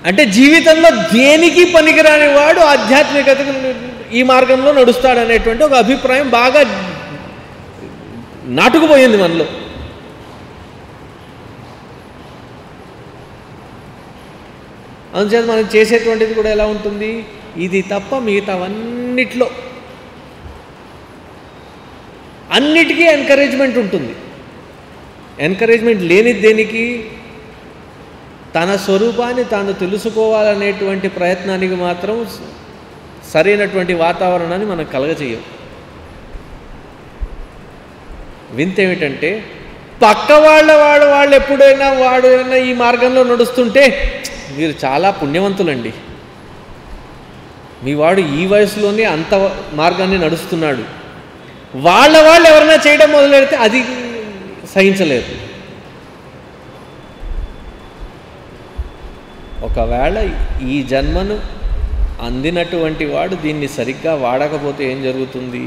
అంటే జీవితంలో దేనికి పనికిరాని వాడు ఆధ్యాత్మికతకు ఈ మార్గంలో నడుస్తాడనేటువంటి ఒక అభిప్రాయం బాగా నాటుకుపోయింది మనలో. అందుచేత మనం చేసేటువంటిది కూడా ఎలా ఉంటుంది? ఇది తప్ప మిగతావన్నిట్లో అన్నిటికీ ఎంకరేజ్మెంట్ ఉంటుంది. ఎంకరేజ్మెంట్ లేనిది దేనికి? తన స్వరూపాన్ని తాను తెలుసుకోవాలనేటువంటి ప్రయత్నానికి మాత్రం సరైనటువంటి వాతావరణాన్ని మనం కలగజేయం. వింత ఏమిటంటే, పక్క వాళ్ళు ఎప్పుడైనా వాడు ఏమైనా ఈ మార్గంలో నడుస్తుంటే, మీరు చాలా పుణ్యవంతులండి, మీ వాడు ఈ వయసులోనే అంత మార్గాన్ని నడుస్తున్నాడు, వాళ్ళు ఎవరైనా చేయడం మొదలెడితే అది సహించలేదు. ఒకవేళ ఈ జన్మను అందినటువంటి వాడు దీన్ని సరిగ్గా వాడకపోతే ఏం జరుగుతుంది?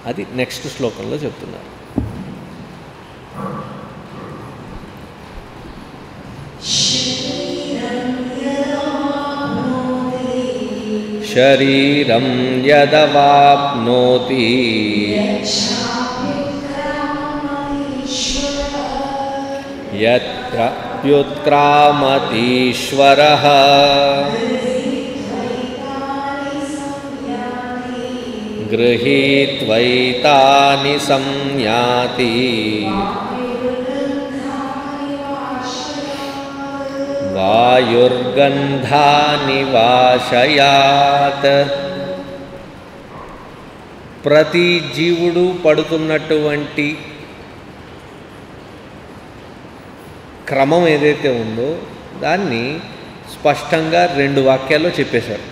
అది నెక్స్ట్ శ్లోకంలో చెప్తున్నారు. శరీరం యదవాప్నోతి యత్ప్యుత్క్రామతీశ్వరః గృహీత్వైతాని సంయాతి వాయుర్గంధాని వాశయాత్. ప్రతి జీవుడు పడుతున్నటువంటి క్రమం ఏదైతే ఉందో దాన్ని స్పష్టంగా 2 వాక్యాల్లో చెప్పేశారు.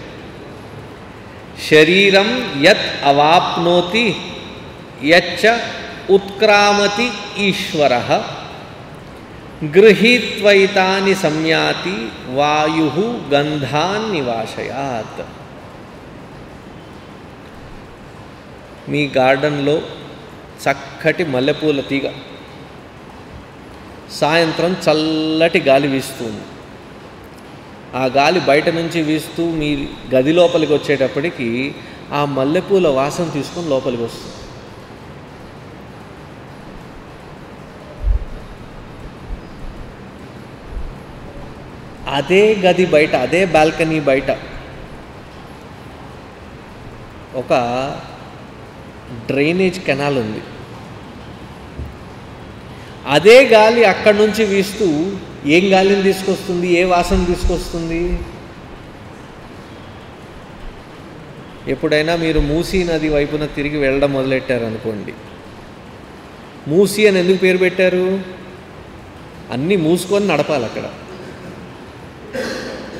శరీరం యత్ అవాప్నోతి యచ్చ ఉత్క్రామతి ఈశ్వరః గృహీత్వైతాని సంయాతి వాయు గంధాన్ నివాశయాత్. మీ గార్డెన్లో చక్కటి మల్లెపూల తీగ, సాయంత్రం చల్లటి గాలి వీస్తుంది. ఆ గాలి బయట నుంచి వీస్తూ మీ గది లోపలికి వచ్చేటప్పటికి ఆ మల్లెపూల వాసన తీసుకొని లోపలికి వస్తుంది. అదే గది బయట, అదే బాల్కనీ బయట ఒక డ్రైనేజ్ కెనాల్ ఉంది. అదే గాలి అక్కడి నుంచి వీస్తూ ఏం గాలిని తీసుకొస్తుంది, ఏ వాసన తీసుకొస్తుంది? ఎప్పుడైనా మీరు మూసీ నది వైపున తిరిగి వెళ్ళడం మొదలెట్టారనుకోండి, మూసీ అని ఎందుకు పేరు పెట్టారు? అన్నీ మూసుకొని నడపాలి. అక్కడ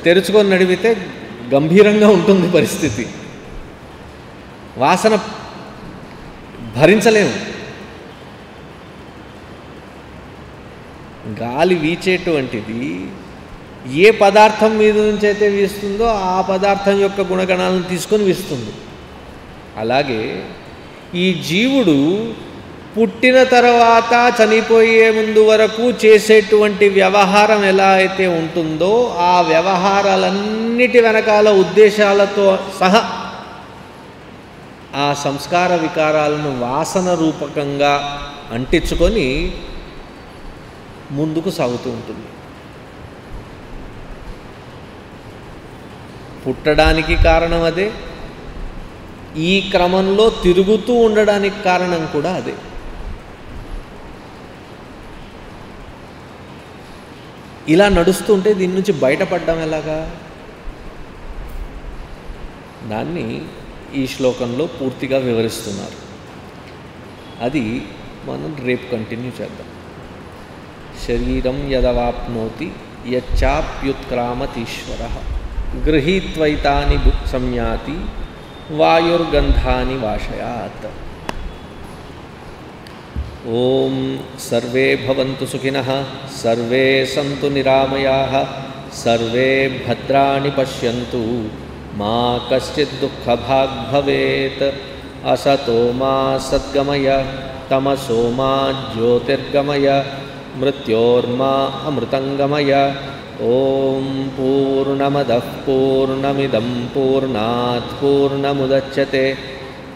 తెరుచుకొని నడిపితే గంభీరంగా ఉంటుంది పరిస్థితి, వాసన భరించలేము. గాలి వీచేటువంటిది ఏ పదార్థం మీద నుంచి అయితే వీస్తుందో ఆ పదార్థం యొక్క గుణగణాలను తీసుకొని వీస్తుంది. అలాగే ఈ జీవుడు పుట్టిన తర్వాత చనిపోయే ముందు వరకు చేసేటువంటి వ్యవహారం ఎలా అయితే ఉంటుందో ఆ వ్యవహారాలన్నిటి వెనకాల ఉద్దేశాలతో సహా ఆ సంస్కార వికారాలను వాసన రూపకంగా అంటించుకొని ముందుకు సాగుతూ ఉంటుంది. పుట్టడానికి కారణం అదే, ఈ క్రమంలో తిరుగుతూ ఉండడానికి కారణం కూడా అదే. ఇలా నడుస్తుంటే దీని నుంచి బయటపడ్డం ఎలాగా? దాన్ని ఈ శ్లోకంలో పూర్తిగా వివరిస్తున్నారు. అది మనం రేపు కంటిన్యూ చేద్దాం. శరీరం యదవాప్నోతి యచ్చాప్యుత్క్రామతీశ్వరః గృహీత్వైతాని సంయాతి వాయుర్గంధాని వాషయాత్. ఓం సర్వే భవంతు సుఖినః, సర్వే సంతు నిరామయాః, సర్వే భద్రాణి పశ్యంతు, మా కశ్చిద్ దుఃఖభాగ్ భవేత్. అసతో మా సద్గమయ, తమసో మా జ్యోతిర్గమయ, మృత్యోర్మా అమృతంగమయ. ఓం పూర్ణమదః పూర్ణమిదం పూర్ణాత్ పూర్ణముదచ్యతే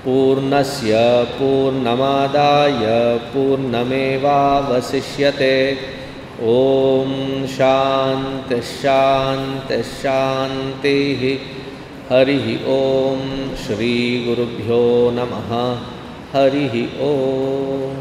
పూర్ణస్య పూర్ణమాదాయ పూర్ణమేవావశిష్యతే. ఓం శాంతి శాంతి శాంతి. హరి ఓం శ్రీ గురుభ్యో నమః. హరి ఓం.